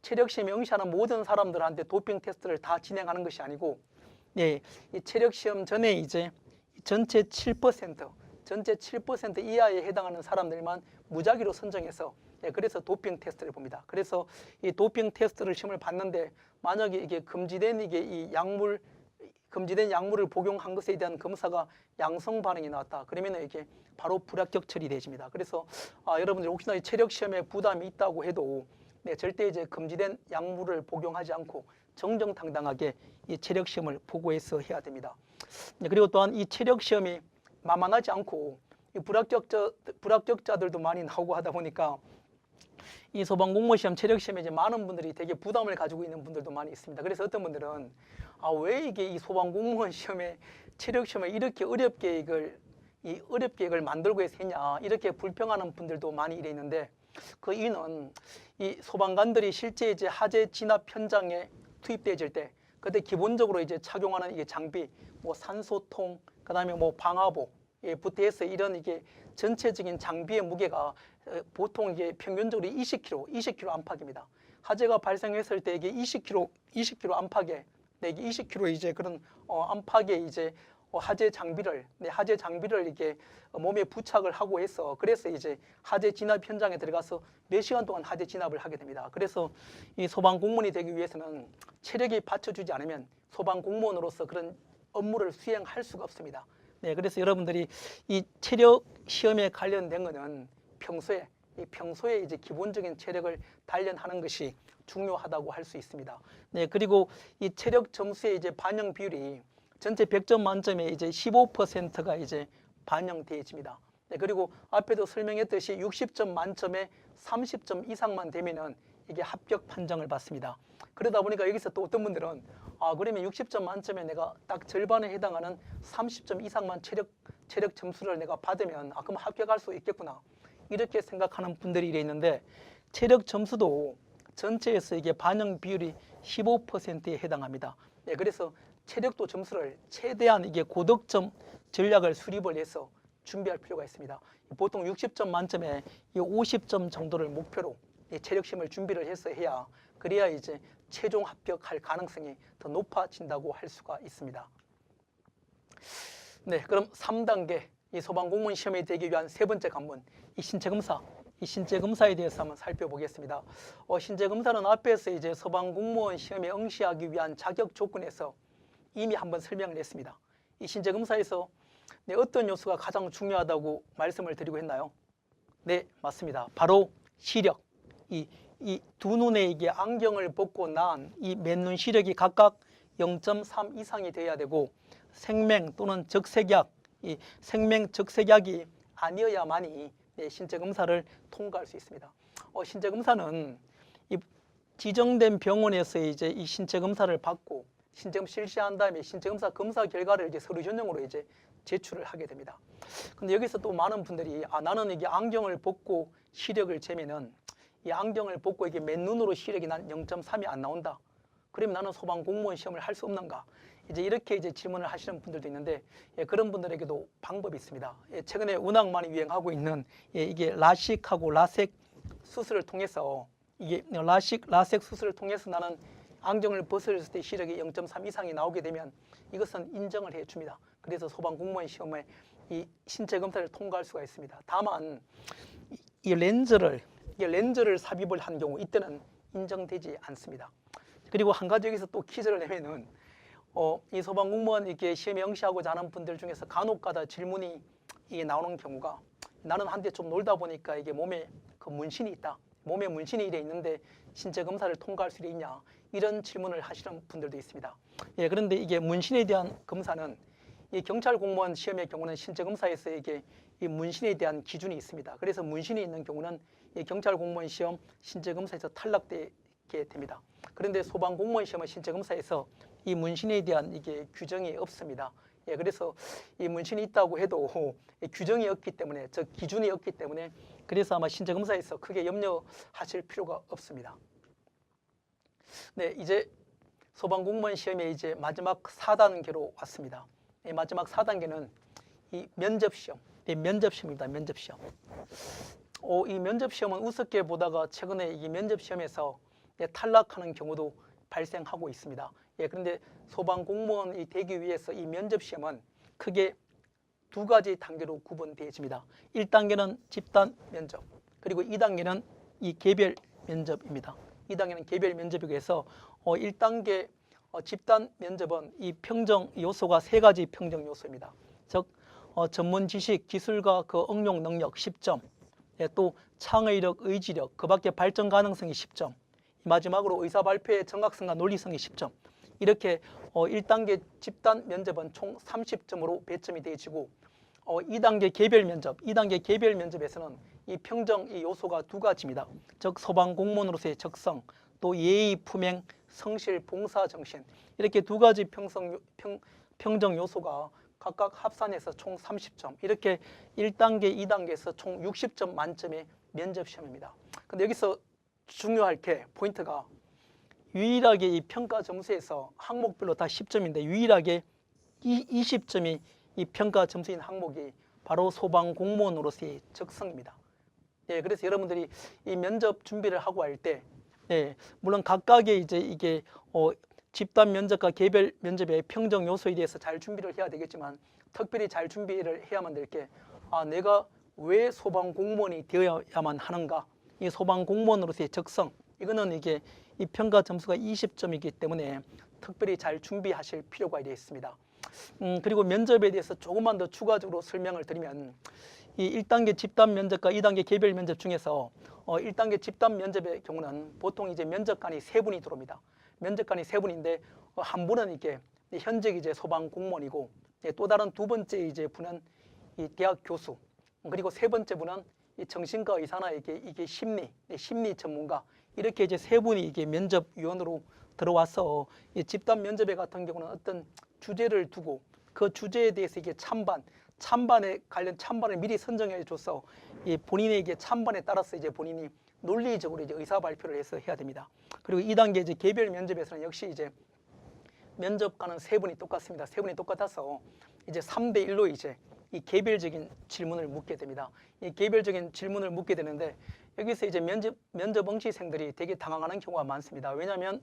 체력 시험에 응시하는 모든 사람들한테 도핑 테스트를 다 진행하는 것이 아니고, 이 체력 시험 전에 이제 전체 7% 이하에 해당하는 사람들만 무작위로 선정해서, 그래서 도핑 테스트를 봅니다. 그래서 이 도핑 테스트를 시험을 봤는데, 만약에 이게 금지된 약물을 복용한 것에 대한 검사가 양성 반응이 나왔다, 그러면 이게 바로 불합격 처리되집니다. 그래서 여러분들 혹시나 이 체력 시험에 부담이 있다고 해도 절대 이제 금지된 약물을 복용하지 않고 정정당당하게 이 체력 시험을 보고해서 해야 됩니다. 그리고 또한 이 체력 시험이 만만하지 않고 이 불합격자들도 많이 나오고 하다 보니까 이 소방공무원 시험, 체력 시험에 이제 많은 분들이 되게 부담을 가지고 있는 분들도 많이 있습니다. 그래서 어떤 분들은 왜 이게 이 소방공무원 시험에, 체력 시험에 이렇게 어렵게 이걸 만들고 해서 했냐, 이렇게 불평하는 분들도 많이 이래 있는데, 그 이유는 이 소방관들이 실제 이제 화재 진압 현장에 투입되어질 때, 그때 기본적으로 이제 착용하는 이게 장비, 뭐 산소통, 그다음에 뭐 방화복, 부터해서 이런 이게 전체적인 장비의 무게가 보통 이게 평균적으로 20kg 안팎입니다. 화재가 발생했을 때 이게 20kg 안팎에, 이게 20kg 이제 그런 안팎의 이제 화재 장비를 이렇게 몸에 부착을 하고 해서, 그래서 이제 화재 진압 현장에 들어가서 몇 시간 동안 화재 진압을 하게 됩니다. 그래서 이 소방 공무원이 되기 위해서는 체력이 받쳐주지 않으면 소방 공무원으로서 그런 업무를 수행할 수가 없습니다. 그래서 여러분들이 이 체력 시험에 관련된 거는 평소에 이제 기본적인 체력을 단련하는 것이 중요하다고 할 수 있습니다. 그리고 이 체력 점수의 이제 반영 비율이 전체 100점 만점에 이제 15%가 이제 반영되어집니다. 그리고 앞에도 설명했듯이 60점 만점에 30점 이상만 되면은 이게 합격 판정을 받습니다. 그러다 보니까 여기서 또 어떤 분들은 그러면 60점 만점에 내가 딱 절반에 해당하는 30점 이상만 체력 점수를 내가 받으면 그럼 합격할 수 있겠구나, 이렇게 생각하는 분들이 이래 있는데, 체력 점수도 전체에서 이게 반영 비율이 15%에 해당합니다. 그래서 체력도 점수를 최대한 이게 고득점 전략을 수립을 해서 준비할 필요가 있습니다. 보통 60점 만점에 50점 정도를 목표로 체력 시험을 준비를 해서 그래야 이제 최종 합격할 가능성이 더 높아진다고 할 수가 있습니다. 그럼 3단계 이 소방공무원 시험에 되기 위한 세 번째 관문, 이 신체검사. 이 신체검사에 대해서 한번 살펴보겠습니다. 신체검사는 앞에서 이제 소방공무원 시험에 응시하기 위한 자격 조건에서 이미 한번 설명을 했습니다. 이 신체검사에서 어떤 요소가 가장 중요하다고 말씀을 드리고 했나요? 네, 맞습니다. 바로 시력. 이 두 눈에 이게 안경을 벗고 난 이 맨눈 시력이 각각 0.3 이상이 돼야 되고, 생맹 또는 적색약, 이 생맹 적색약이 아니어야만이 신체 검사를 통과할 수 있습니다. 신체 검사는 이 지정된 병원에서 이제 이 신체 검사를 받고 신체 검사 실시한 다음에 신체 검사 결과를 이제 서류 전용으로 이제 제출을 하게 됩니다. 근데 여기서 또 많은 분들이 나는 이게 안경을 벗고 시력을 재면은, 이 안경을 벗고 이게 맨눈으로 시력이 난 0.3이 안 나온다, 그러면 나는 소방 공무원 시험을 할 수 없는가, 이제 이렇게 이제 질문을 하시는 분들도 있는데, 그런 분들에게도 방법이 있습니다. 최근에 워낙 많이 유행하고 있는 이게 라식하고 라섹 수술을 통해서, 이게 라섹 수술을 통해서 나는 안경을 벗었을 때 시력이 0.3 이상이 나오게 되면 이것은 인정을 해줍니다. 그래서 소방 공무원 시험에 이 신체 검사를 통과할 수가 있습니다. 다만 이 렌즈를 삽입을 한 경우, 이때는 인정되지 않습니다. 그리고 한 가지 여기서 또 퀴즈를 내면은, 이 소방공무원 이렇게 시험에 응시하고자 하는 분들 중에서 간혹가다 질문이 이게 나오는 경우가, 나는 한때 좀 놀다 보니까 이게 몸에 그 문신이 있다, 몸에 문신이 이래 있는데 신체 검사를 통과할 수 있냐, 이런 질문을 하시는 분들도 있습니다. 그런데 이게 문신에 대한 검사는 이 경찰 공무원 시험의 경우는 신체 검사에서 이게 이 문신에 대한 기준이 있습니다. 그래서 문신이 있는 경우는 이 경찰 공무원 시험 신체 검사에서 탈락되게 됩니다. 그런데 소방 공무원 시험은 신체 검사에서 이 문신에 대한 이게 규정이 없습니다. 예, 그래서 이 문신이 있다고 해도 규정이 없기 때문에, 저 기준이 없기 때문에, 그래서 아마 신체 검사에서 크게 염려하실 필요가 없습니다. 네, 이제 소방 공무원 시험의 이제 마지막 4단계로 왔습니다. 이 마지막 4단계는 이 면접 시험, 면접 시험입니다. 면접 시험. 이 면접 시험은 우습게 보다가 최근에 이 면접 시험에서 탈락하는 경우도 발생하고 있습니다. 예, 그런데 소방 공무원이 되기 위해서 이 면접 시험은 크게 두 가지 단계로 구분되어집니다. 1단계는 집단 면접, 그리고 2단계는 이 개별 면접입니다. 2단계는 개별 면접이고 해서 1단계 집단 면접은 이 평정 요소가 3가지 평정 요소입니다. 즉 전문 지식, 기술과 그 응용 능력 10점, 예, 또 창의력, 의지력, 그 밖에 발전 가능성이 10점, 마지막으로 의사 발표의 정확성과 논리성이 10점. 이렇게 1단계 집단 면접은 총 30점으로 배점이 되어지고 2단계 개별 면접, 2단계 개별 면접에서는 이 평정 이 요소가 두 가지입니다. 즉 소방 공무원으로서의 적성, 또 예의, 품행, 성실, 봉사 정신, 이렇게 두 가지 평정 요소가 각각 합산해서 총 30점, 이렇게 1단계, 2단계에서 총 60점 만점의 면접 시험입니다. 근데 여기서 중요할 게 포인트가 유일하게 이 평가 점수에서 항목별로 다 10점인데 유일하게 20점이 이 평가 점수인 항목이 바로 소방 공무원으로서의 적성입니다. 예, 그래서 여러분들이 이 면접 준비를 하고 할 때, 예, 물론 각각의 이제 이게 집단 면접과 개별 면접의 평정 요소에 대해서 잘 준비를 해야 되겠지만 특별히 잘 준비를 해야만 될 게 내가 왜 소방 공무원이 되어야만 하는가? 이 소방 공무원으로서의 적성, 이거는 이게 이 평가 점수가 20점이기 때문에 특별히 잘 준비하실 필요가 있습니다. 그리고 면접에 대해서 조금만 더 추가적으로 설명을 드리면 이 1단계 집단 면접과 2단계 개별 면접 중에서 1단계 집단 면접의 경우는 보통 이제 면접관이 3분이 들어옵니다. 면접관이 3분인데 한 분은 이게 현직 이제 소방 공무원이고 또 다른 두 번째 이제 분은 이 대학 교수, 그리고 세 번째 분은 이 정신과 의사나 이게 심리 전문가, 이렇게 이제 3분이 이게 면접위원으로 들어와서 이 집단 면접에 같은 경우는 어떤 주제를 두고 그 주제에 대해서 이게 찬반에 관련 찬반을 미리 선정해 줘서 이 본인에게 찬반에 따라서 이제 본인이 논리적으로 이제 의사 발표를 해서 해야 됩니다. 그리고 2단계 이제 개별 면접에서는 역시 이제 면접관은 3분이 똑같습니다. 3분이 똑같아서 이제 3대 1로 이제 이 개별적인 질문을 묻게 됩니다. 이 개별적인 질문을 묻게 되는데 여기서 이제 면접 응시생들이 되게 당황하는 경우가 많습니다. 왜냐하면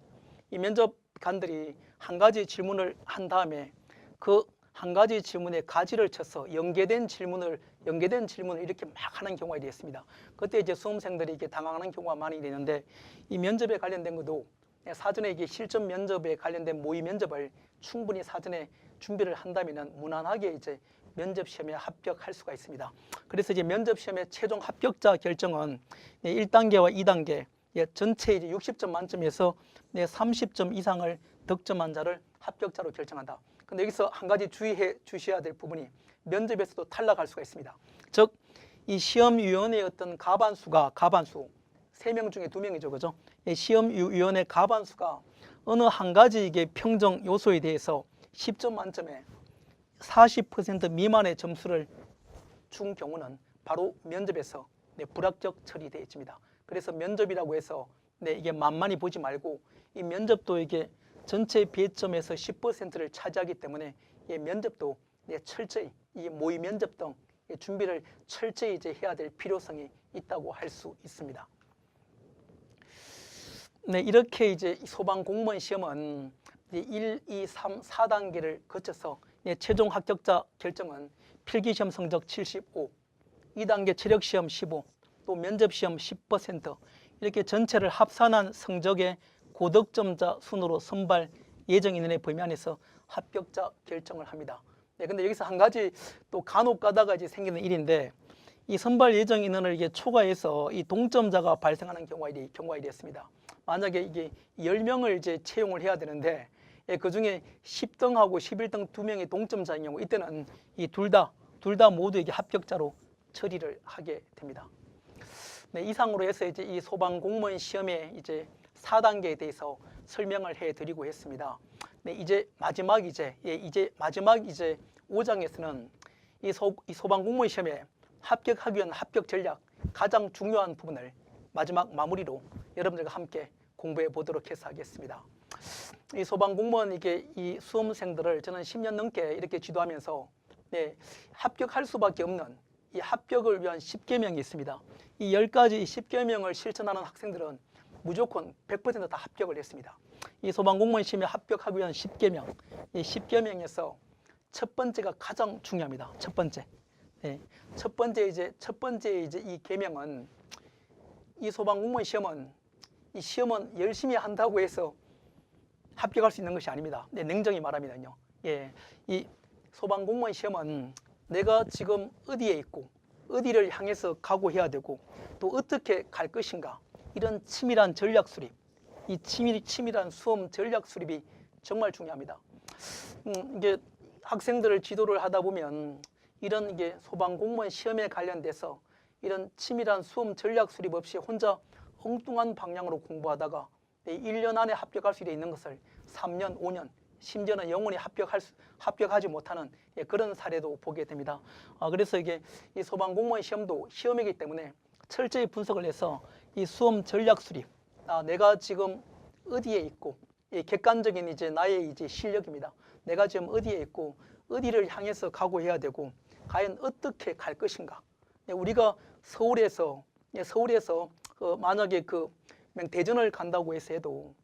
이 면접관들이 한 가지 질문을 한 다음에 그 한 가지 질문에 가지를 쳐서 연계된 질문을 이렇게 막 하는 경우가 있습니다. 그때 이제 수험생들이 이게 당황하는 경우가 많이 되는데 이 면접에 관련된 것도 사전에 이게 실전 면접에 관련된 모의 면접을 충분히 사전에 준비를 한다면은 무난하게 이제 면접 시험에 합격할 수가 있습니다. 그래서 이제 면접 시험의 최종 합격자 결정은 1단계와 2단계 전체 이제 60점 만점에서 30점 이상을 득점한 자를 합격자로 결정한다. 근데 여기서 한 가지 주의해 주셔야 될 부분이 면접에서도 탈락할 수가 있습니다. 즉 이 시험위원회의 어떤 가반수 3명 중에 2명이죠, 그죠? 시험위원회 가반수가 어느 한 가지 이게 평정 요소에 대해서 10점 만점에 40% 미만의 점수를 준 경우는 바로 면접에서 불합격 처리되어 있습니다. 그래서 면접이라고 해서 이게 만만히 보지 말고 이 면접도 이게 전체 배점에서 10%를 차지하기 때문에 이 면접도 철저히 이 모의 면접 등 준비를 철저히 이제 해야 될 필요성이 있다고 할 수 있습니다. 네, 이렇게 이제 소방 공무원 시험은 1, 2, 3, 4단계를 거쳐서 최종 합격자 결정은 필기시험 성적 75, 2단계 체력시험 15, 또 면접시험 10% 이렇게 전체를 합산한 성적의 고득점자 순으로 선발 예정 인원의 범위 안에서 합격자 결정을 합니다. 근데 여기서 한 가지 또 간혹 가다가 이제 생기는 일인데 이 선발 예정 인원을 이게 초과해서 이 동점자가 발생하는 경우가 있습니다. 만약에 이게 10명을 이제 채용을 해야 되는데 예, 그 중에 10등하고 11등 두 명이 동점자인 경우 이때는 이 둘 다 모두 이게 합격자로 처리를 하게 됩니다. 네, 이상으로 해서 이제 이 소방 공무원 시험의 이제 4단계에 대해서 설명을 해드리고 했습니다. 네, 이제 마지막 5장에서는 이 소방 공무원 시험에 합격하기 위한 합격 전략 가장 중요한 부분을 마지막 마무리로 여러분들과 함께 공부해 보도록 해서 하겠습니다. 이 소방 공무원 이 수험생들을 저는 10년 넘게 이렇게 지도하면서 네, 합격할 수밖에 없는 이 합격을 위한 10계명이 있습니다. 이 10가지 10계명을 실천하는 학생들은 무조건 100% 다 합격을 했습니다. 이 소방 공무원 시험에 합격하기 위한 10계명, 이 10계명에서 첫 번째가 가장 중요합니다. 첫 번째. 네, 첫 번째 이 계명은 이 소방 공무원 시험은 이 시험은 열심히 한다고 해서 합격할 수 있는 것이 아닙니다. 네, 냉정히 말하면요. 예, 이 소방 공무원 시험은 내가 지금 어디에 있고 어디를 향해서 각오해야 되고 또 어떻게 갈 것인가 이런 치밀한 전략 수립, 이 치밀한 수험 전략 수립이 정말 중요합니다. 이게 학생들을 지도를 하다 보면 이런 이게 소방 공무원 시험에 관련돼서 이런 치밀한 수험 전략 수립 없이 혼자 엉뚱한 방향으로 공부하다가 1년 안에 합격할 수 있는 것을 3년, 5년, 심지어는 영원히 합격하지 못하는 그런 사례도 보게 됩니다. 그래서 이게 이 소방 공무원 시험도 시험이기 때문에 철저히 분석을 해서 이 수험 전략 수립, 내가 지금 어디에 있고 객관적인 나의 실력입니다. 내가 지금 어디에 있고 어디를 향해서 각오해야 되고 과연 어떻게 갈 것인가. 우리가 서울에서 만약에 대전을 간다고 해도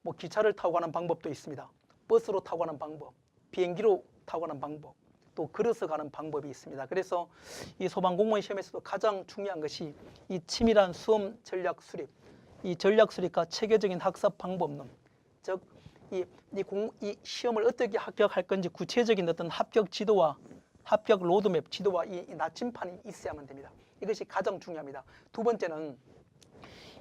뭐 기차를 타고 가는 방법도 있습니다. 버스로 타고 가는 방법, 비행기로 타고 가는 방법, 또 걸어서 가는 방법이 있습니다. 그래서 이 소방 공무원 시험에서도 가장 중요한 것이 이 치밀한 수험 전략 수립, 이 전략 수립과 체계적인 학습 방법론, 즉 이 시험을 어떻게 합격할 건지 구체적인 어떤 합격 지도와 합격 로드맵 지도와 이 나침판이 있어야만 됩니다. 이것이 가장 중요합니다. 두 번째는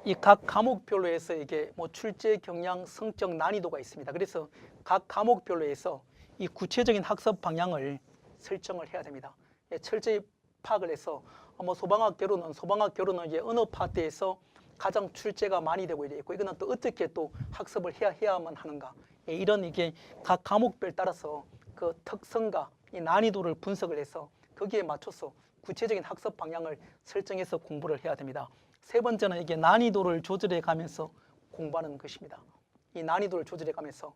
이 각 과목별로 해서 이게 뭐 출제 경향 성적 난이도가 있습니다. 그래서 각 과목별로 해서 이 구체적인 학습 방향을 설정을 해야 됩니다. 철저히 파악을 해서 뭐 소방학 개론은 이제 어느 파트에서 가장 출제가 많이 되고 있고 이거는 또 어떻게 또 학습을 해야만 하는가, 이런 이게 각 과목별 따라서 그 특성과 이 난이도를 분석을 해서 거기에 맞춰서 구체적인 학습 방향을 설정해서 공부를 해야 됩니다. 세 번째는 이게 난이도를 조절해 가면서 공부하는 것입니다. 이 난이도를 조절해 가면서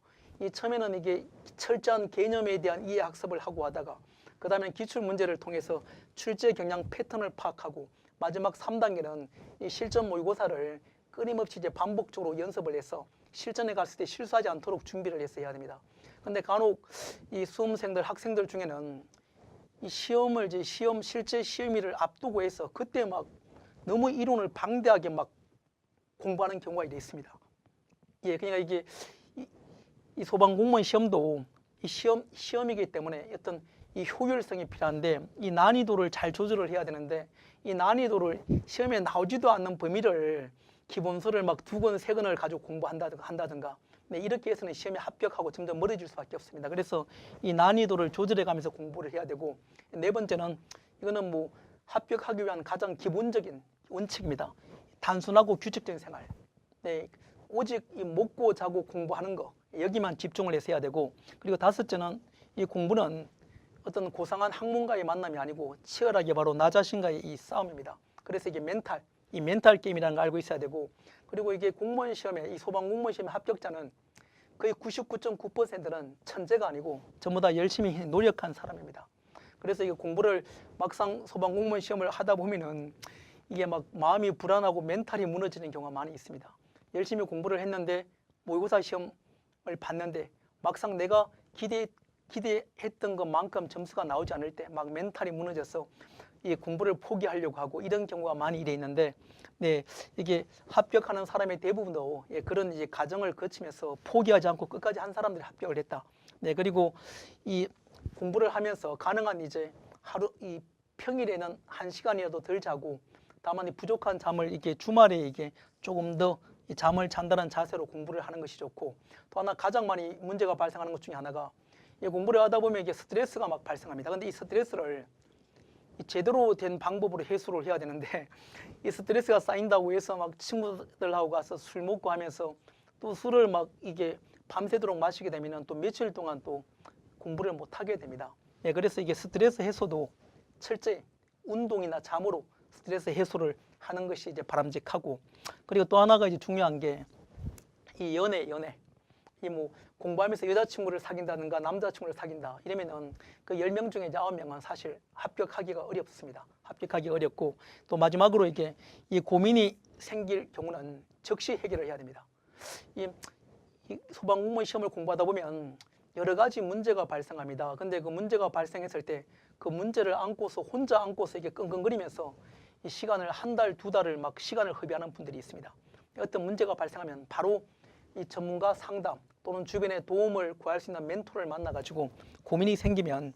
처음에는 이게 철저한 개념에 대한 이해 학습을 하고 하다가 그 다음에 기출 문제를 통해서 출제 경향 패턴을 파악하고 마지막 3단계는 이 실전 모의고사를 끊임없이 반복적으로 연습을 해서 실전에 갔을 때 실수하지 않도록 준비를 해서 해야 됩니다. 근데 간혹 이 수험생들, 학생들 중에는 이 실제 시험일을 앞두고 해서 그때 막 너무 이론을 방대하게 막 공부하는 경우가 있습니다. 그러니까 이게 이 소방 공무원 시험도 이 시험이기 때문에 어떤 이 효율성이 필요한데 이 난이도를 잘 조절을 해야 되는데 이 난이도를 시험에 나오지도 않는 범위를 기본서를 막 2권, 3권을 가지고 공부한다든가 이렇게 해서는 시험에 합격하고 점점 멀어질 수밖에 없습니다. 그래서 이 난이도를 조절해 가면서 공부를 해야 되고, 네 번째는 이거는 뭐 합격하기 위한 가장 기본적인 원칙입니다. 단순하고 규칙적인 생활. 오직 먹고 자고 공부하는 거 여기만 집중을 해서 해야 되고, 그리고 다섯째는 이 공부는 어떤 고상한 학문가의 만남이 아니고 치열하게 바로 나 자신과의 이 싸움입니다. 그래서 이게 멘탈 게임이라는 걸 알고 있어야 되고, 그리고 이게 공무원 시험에 이 소방 공무원 시험의 합격자는 거의 99.9%는 천재가 아니고 전부 다 열심히 노력한 사람입니다. 그래서 이게 공부를 막상 소방 공무원 시험을 하다 보면은 이게 막 마음이 불안하고 멘탈이 무너지는 경우가 많이 있습니다. 열심히 공부를 했는데 모의고사 시험을 봤는데 막상 내가 기대했던 것만큼 점수가 나오지 않을 때 막 멘탈이 무너져서 이 공부를 포기하려고 하고 이런 경우가 많이 있는데, 이게 합격하는 사람의 대부분도 그런 과정을 거치면서 포기하지 않고 끝까지 한 사람들이 합격을 했다. 그리고 이 공부를 하면서 가능한 하루 이 평일에는 1시간이라도 덜 자고 다만 이 부족한 잠을 이게 주말에 이게 조금 더 이 잠을 잔다는 자세로 공부를 하는 것이 좋고, 또 하나 가장 많이 문제가 발생하는 것 중에 하나가 이 공부를 하다 보면 이게 스트레스가 막 발생합니다. 근데 이 스트레스를 제대로 된 방법으로 해소를 해야 되는데 이 스트레스가 쌓인다고 해서 막 친구들하고 가서 술 먹고 하면서 또 술을 막 이게 밤새도록 마시게 되면 또 며칠 동안 또 공부를 못 하게 됩니다. 예, 그래서 이게 스트레스 해소도 철저히 운동이나 잠으로 스트레스 해소를 하는 것이 이제 바람직하고, 그리고 또 하나가 이제 중요한 게 이 연애. 이 뭐 공부하면서 여자친구를 사귄다든가 남자친구를 사귄다 이러면은 그 10명 중에 이제 9명은 사실 합격하기가 어렵습니다. 합격하기 어렵고, 또 마지막으로 이게 이 고민이 생길 경우는 즉시 해결을 해야 됩니다. 이 소방공무원 시험을 공부하다 보면 여러 가지 문제가 발생합니다. 근데 그 문제가 발생했을 때 그 문제를 혼자 안고서 이게 끙끙거리면서 이 시간을 한 달, 두 달을 막 시간을 허비하는 분들이 있습니다. 어떤 문제가 발생하면 바로 이 전문가 상담 또는 주변의 도움을 구할 수 있는 멘토를 만나가지고 고민이 생기면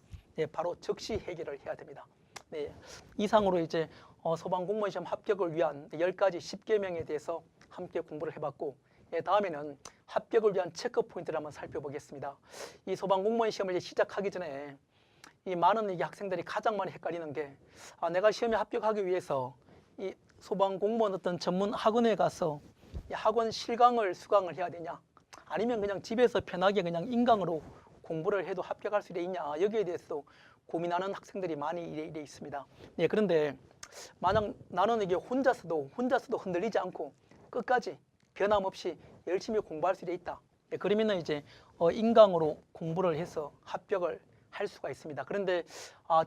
바로 즉시 해결을 해야 됩니다. 네, 이상으로 이제 소방공무원 시험 합격을 위한 10가지 10계명에 대해서 함께 공부를 해봤고, 다음에는 합격을 위한 체크 포인트를 한번 살펴보겠습니다. 이 소방공무원 시험을 이제 시작하기 전에 이 많은 이게 학생들이 가장 많이 헷갈리는 게 내가 시험에 합격하기 위해서 이 소방공무원 어떤 전문 학원에 가서 이 학원 실강을 수강을 해야 되냐, 아니면 그냥 집에서 편하게 그냥 인강으로 공부를 해도 합격할 수 있냐, 여기에 대해서 고민하는 학생들이 많이 이래 있습니다. 예, 그런데 만약 나는 이게 혼자서도 흔들리지 않고 끝까지 변함없이 열심히 공부할 수 있다. 예, 그러면은 이제 인강으로 공부를 해서 합격을 할 수가 있습니다. 그런데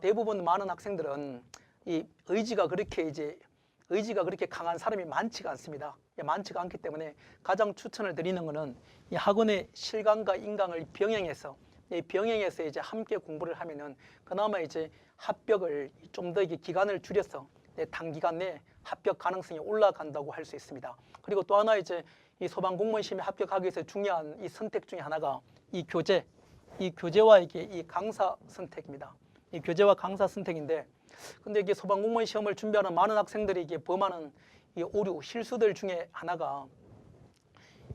대부분 많은 학생들은 이 의지가 그렇게 강한 사람이 많지가 않습니다. 예, 많지가 않기 때문에 가장 추천을 드리는 것은 이 학원의 실강과 인강을 병행해서 이제 함께 공부를 하면은 그나마 이제 합격을 좀 더 기간을 줄여서 단기간 내에 합격 가능성이 올라간다고 할 수 있습니다. 그리고 또 하나 이제 이 소방공무원 시험에 합격하기 위해서 중요한 이 선택 중에 하나가 이 교재와 이게 이 강사 선택입니다. 이 교재와 강사 선택인데, 근데 이게 소방공무원 시험을 준비하는 많은 학생들이 이게 범하는 이 오류, 실수들 중에 하나가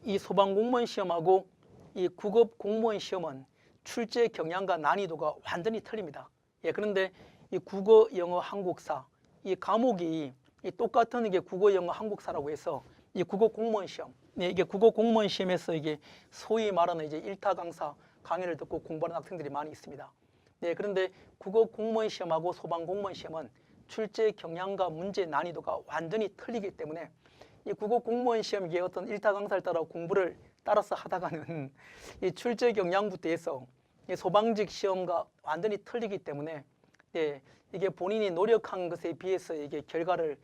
이 소방공무원 시험하고 이 국어공무원 시험은 출제 경향과 난이도가 완전히 틀립니다. 예, 그런데 이 국어, 영어, 한국사 이 과목이 이 똑같은 이게 국어, 영어, 한국사라고 해서 이 국어공무원 시험, 이게 국어공무원 시험에서 이게 소위 말하는 이제 일타 강사 강의를 듣고 공부하는 학생들이 많이 있습니다. 네, 그런데 국어공무원 시험하고 소방공무원 시험은 출제 경향과 문제 난이도가 완전히 틀리기 때문에 이 국어공무원 시험 이게 어떤 일타 강사를 따라 공부를 따라서 하다가는 이 출제 경향부터 해서 이 소방직 시험과 완전히 틀리기 때문에 이게 본인이 노력한 것에 비해서 이게 결과를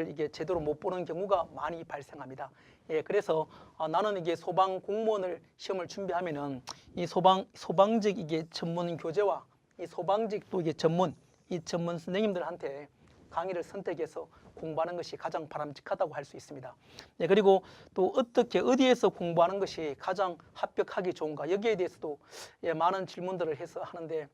이게 제대로 못 보는 경우가 많이 발생합니다. 예, 그래서 나는 이게 소방 공무원을 시험을 준비하면은 이 소방직 이게 전문 교재와 이 소방직 또 이게 전문 선생님들한테 강의를 선택해서 공부하는 것이 가장 바람직하다고 할 수 있습니다. 예, 그리고 또 어디에서 공부하는 것이 가장 합격하기 좋은가, 여기에 대해서도 많은 질문들을 해서 하는데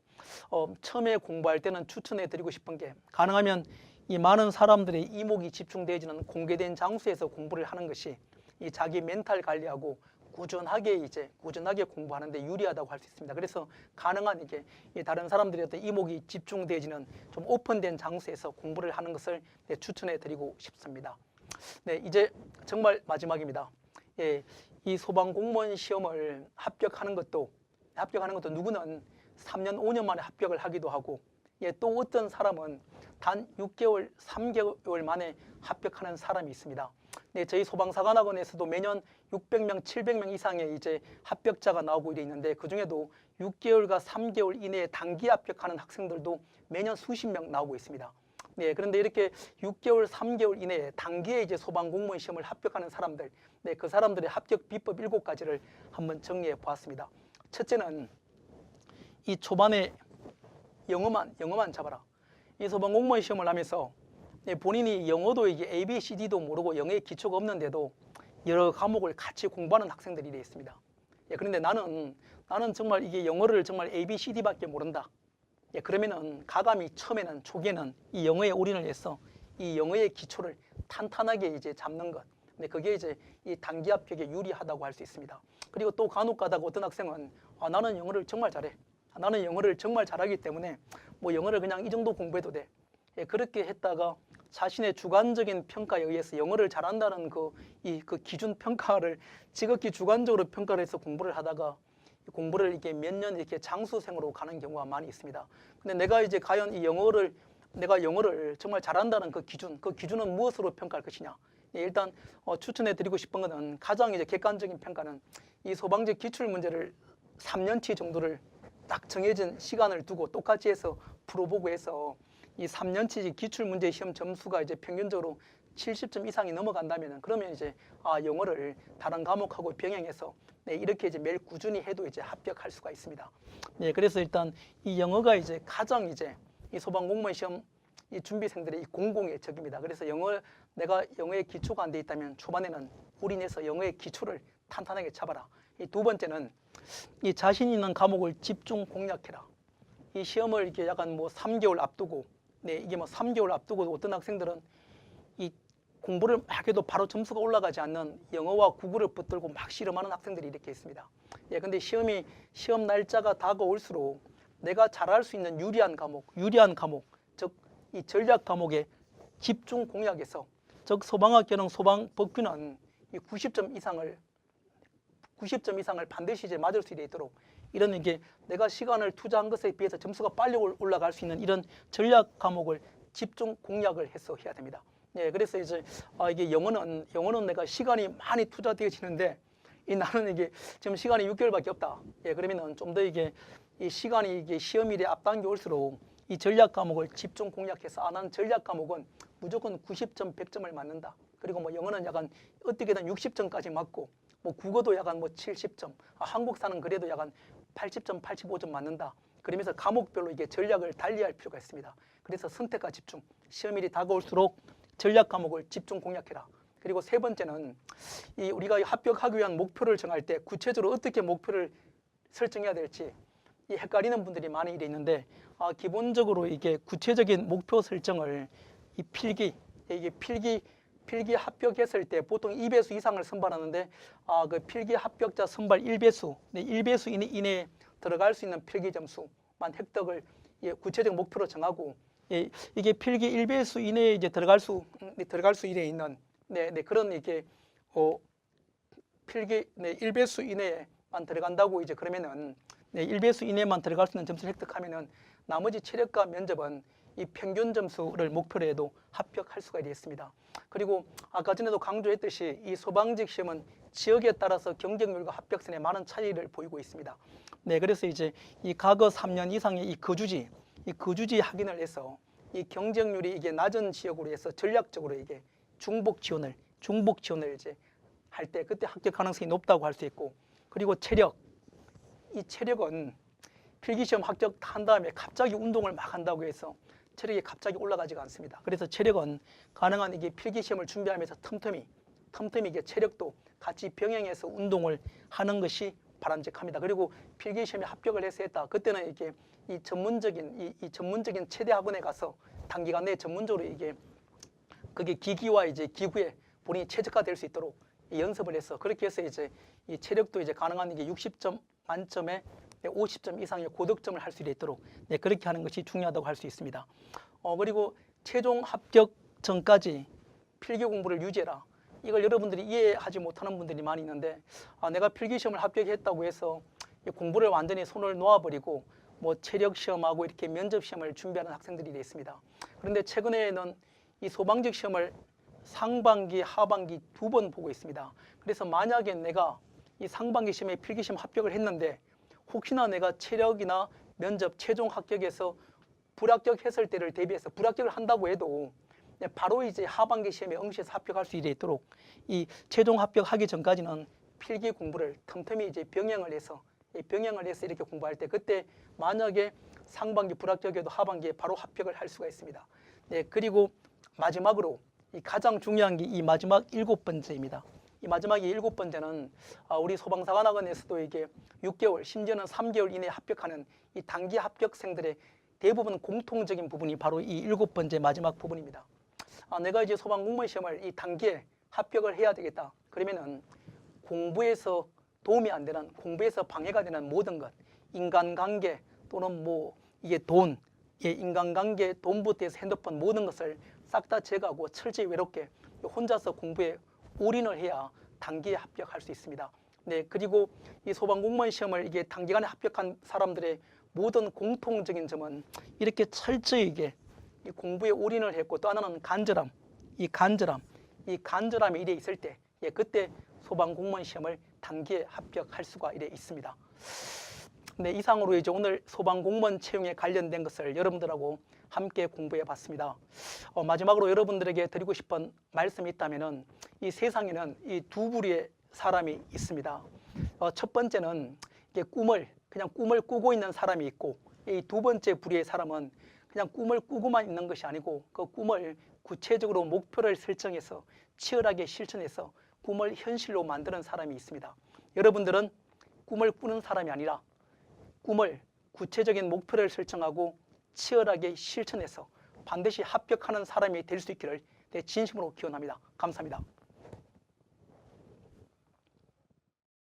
처음에 공부할 때는 추천해 드리고 싶은 게 가능하면 이 많은 사람들의 이목이 집중되어지는 공개된 장소에서 공부를 하는 것이 이 자기 멘탈 관리하고 꾸준하게 공부하는데 유리하다고 할 수 있습니다. 그래서 가능한 이게 다른 사람들의 어떤 이목이 집중되어지는 좀 오픈된 장소에서 공부를 하는 것을 추천해 드리고 싶습니다. 네, 이제 정말 마지막입니다. 예, 이 소방공무원 시험을 합격하는 것도 누구는 3년, 5년 만에 합격을 하기도 하고, 또 어떤 사람은 단 6개월, 3개월 만에 합격하는 사람이 있습니다. 네, 저희 소방사관학원에서도 매년 600명, 700명 이상의 이제 합격자가 나오고 있는데, 그 중에도 6개월과 3개월 이내에 단기 합격하는 학생들도 매년 수십 명 나오고 있습니다. 네, 그런데 이렇게 6개월, 3개월 이내에 단기에 이제 소방공무원 시험을 합격하는 사람들, 그 사람들의 합격 비법 7가지를 한번 정리해 보았습니다. 첫째는 이 초반에 영어만 잡아라. 이 소방공무원 시험을 하면서 본인이 영어도 이게 ABCD도 모르고 영어의 기초가 없는데도 여러 과목을 같이 공부하는 학생들이 있습니다. 그런데 나는 정말 이게 영어를 정말 ABCD밖에 모른다. 그러면은 가감이 초기에는 이 영어에 올인을 해서 이 영어의 기초를 탄탄하게 이제 잡는 것, 근데 그게 이제 이 단기 합격에 유리하다고 할 수 있습니다. 그리고 또 간혹 가다가 어떤 학생은 나는 영어를 정말 잘해. 나는 영어를 정말 잘하기 때문에 뭐 영어를 그냥 이 정도 공부해도 돼. 예, 그렇게 했다가 자신의 주관적인 평가에 의해서 영어를 잘한다는 그 기준 평가를 지극히 주관적으로 평가를 해서 공부를 하다가 공부를 이렇게 몇 년 이렇게 장수생으로 가는 경우가 많이 있습니다. 근데 내가 이제 과연 내가 영어를 정말 잘한다는 그 기준은 무엇으로 평가할 것이냐? 예, 일단 추천해 드리고 싶은 것은 가장 이제 객관적인 평가는 이 소방직 기출 문제를 3년치 정도를 딱 정해진 시간을 두고 똑같이 해서 풀어보고 해서 이 3년치 기출 문제 시험 점수가 이제 평균적으로 70점 이상이 넘어간다면은 그러면 이제 영어를 다른 과목하고 병행해서 네, 이렇게 이제 매일 꾸준히 해도 이제 합격할 수가 있습니다. 네, 그래서 일단 이 영어가 이제 가장 이제 이 소방 공무원 시험 이 준비생들의 이 공공의 적입니다. 그래서 내가 영어에 기초가 안 돼 있다면 초반에는 올인해서 영어의 기초를 탄탄하게 잡아라. 이 두 번째는 이 자신 있는 과목을 집중 공략해라. 이 시험을 이렇게 약간 뭐 3개월 앞두고, 네, 이게 뭐 3개월 앞두고 어떤 학생들은 이 공부를 막 해도 바로 점수가 올라가지 않는 영어와 국어를 붙들고 막 실험하는 학생들이 이렇게 있습니다. 예, 근데 시험 날짜가 다가올수록 내가 잘할 수 있는 유리한 과목, 즉 이 전략 과목에 집중 공략해서, 즉 소방학교는 소방 법규는 이 90점 이상을 반드시 이제 맞을 수 있도록 이런 이게 내가 시간을 투자한 것에 비해서 점수가 빨리 올라갈 수 있는 이런 전략 과목을 집중 공략을 해서 해야 됩니다. 예, 그래서 이제 이게 영어는 내가 시간이 많이 투자되어지는데 나는 이게 지금 시간이 6개월밖에 없다. 예, 그러면은 좀 더 이게 이 시간이 이게 시험일에 앞당겨 올수록 이 전략 과목을 집중 공략해서 나는 전략 과목은 무조건 90점, 100점을 맞는다. 그리고 뭐 영어는 약간 어떻게든 60점까지 맞고 뭐 국어도 약간 뭐 70점, 한국사는 그래도 약간 80점, 85점 맞는다. 그러면서 과목별로 이게 전략을 달리할 필요가 있습니다. 그래서 선택과 집중, 시험일이 다가올수록 전략 과목을 집중 공략해라. 그리고 세 번째는 이 우리가 합격하기 위한 목표를 정할 때 구체적으로 어떻게 목표를 설정해야 될지 이 헷갈리는 분들이 많이 있는데 기본적으로 이게 구체적인 목표 설정을 이 필기 합격했을 때 보통 2배수 이상을 선발하는데 그 필기 합격자 선발 1배수, 네, 1배수 이내에 들어갈 수 있는 필기 점수만 획득을 구체적 목표로 정하고 이게 필기 1배수 이내에 이제 들어갈 수 이내에 있는 그런 이게 필기 1배수 이내에만 들어간다고 이제 그러면은 1배수 이내만 들어갈 수 있는 점수를 획득하면은 나머지 체력과 면접은 이 평균 점수를 목표로 해도 합격할 수가 있습니다. 그리고 아까 전에도 강조했듯이 이 소방직 시험은 지역에 따라서 경쟁률과 합격선에 많은 차이를 보이고 있습니다. 네, 그래서 이제 이 과거 3년 이상의 이 거주지 확인을 해서 이 경쟁률이 이게 낮은 지역으로 해서 전략적으로 이게 중복 지원을 이제 할 때 그때 합격 가능성이 높다고 할 수 있고, 그리고 이 체력은 필기시험 합격한 다음에 갑자기 운동을 막 한다고 해서 체력이 갑자기 올라가지가 않습니다. 그래서 체력은 가능한 이게 필기시험을 준비하면서 틈틈이 이게 체력도 같이 병행해서 운동을 하는 것이 바람직합니다. 그리고 필기시험에 합격을 해서 했다. 그때는 이게 이 전문적인 체대 학원에 가서 단기간 내에 전문적으로 이게 그게 기기와 이제 기구에 본인이 최적화될 수 있도록 연습을 해서 그렇게 해서 이제 이 체력도 이제 가능한 이게 60점 만점에 50점 이상의 고득점을 할 수 있도록 그렇게 하는 것이 중요하다고 할 수 있습니다. 그리고 최종 합격 전까지 필기 공부를 유지해라. 이걸 여러분들이 이해하지 못하는 분들이 많이 있는데 내가 필기시험을 합격했다고 해서 공부를 완전히 손을 놓아버리고 뭐 체력 시험하고 이렇게 면접 시험을 준비하는 학생들이 있습니다. 그런데 최근에는 이 소방직 시험을 상반기, 하반기 2번 보고 있습니다. 그래서 만약에 내가 이 상반기 시험에 필기시험 합격을 했는데 혹시나 내가 체력이나 면접 최종 합격에서 불합격했을 때를 대비해서 불합격을 한다고 해도 바로 이제 하반기 시험에 응시해서 합격할 수 있도록 이 최종 합격하기 전까지는 필기 공부를 틈틈이 이제 병행을 해서 이렇게 공부할 때 그때 만약에 상반기 불합격에도 하반기에 바로 합격을 할 수가 있습니다. 네, 그리고 마지막으로 이 가장 중요한 게 이 마지막 7번째입니다. 이 마지막 7번째는 우리 소방사관학원에서도 이게 6개월, 심지어는 3개월 이내에 합격하는 이 단기 합격생들의 대부분 공통적인 부분이 바로 이 7번째 마지막 부분입니다. 내가 이제 소방공무원 시험을 이 단기에 합격을 해야 되겠다. 그러면은 공부에서 도움이 안 되는, 공부에서 방해가 되는 모든 것, 인간관계 또는 뭐 이게 돈, 인간관계, 돈부터 해서 핸드폰 모든 것을 싹 다 제거하고 철저히 외롭게 혼자서 공부에 올인을 해야 단기에 합격할 수 있습니다. 네, 그리고 이 소방공무원 시험을 이게 단기간에 합격한 사람들의 모든 공통적인 점은 이렇게 철저히 이게 이 공부에 올인을 했고, 또 하나는 간절함, 이 간절함이 이래 있을 때, 그때 소방공무원 시험을 단기에 합격할 수가 이래 있습니다. 네, 이상으로 이제 오늘 소방공무원 채용에 관련된 것을 여러분들하고 함께 공부해 봤습니다. 마지막으로 여러분들에게 드리고 싶은 말씀이 있다면은, 이 세상에는 이 두 부류의 사람이 있습니다. 첫 번째는 이게 그냥 꿈을 꾸고 있는 사람이 있고, 이 두 번째 부류의 사람은 그냥 꿈을 꾸고만 있는 것이 아니고 그 꿈을 구체적으로 목표를 설정해서 치열하게 실천해서 꿈을 현실로 만드는 사람이 있습니다. 여러분들은 꿈을 꾸는 사람이 아니라 꿈을 구체적인 목표를 설정하고 치열하게 실천해서 반드시 합격하는 사람이 될 수 있기를 진심으로 기원합니다. 감사합니다.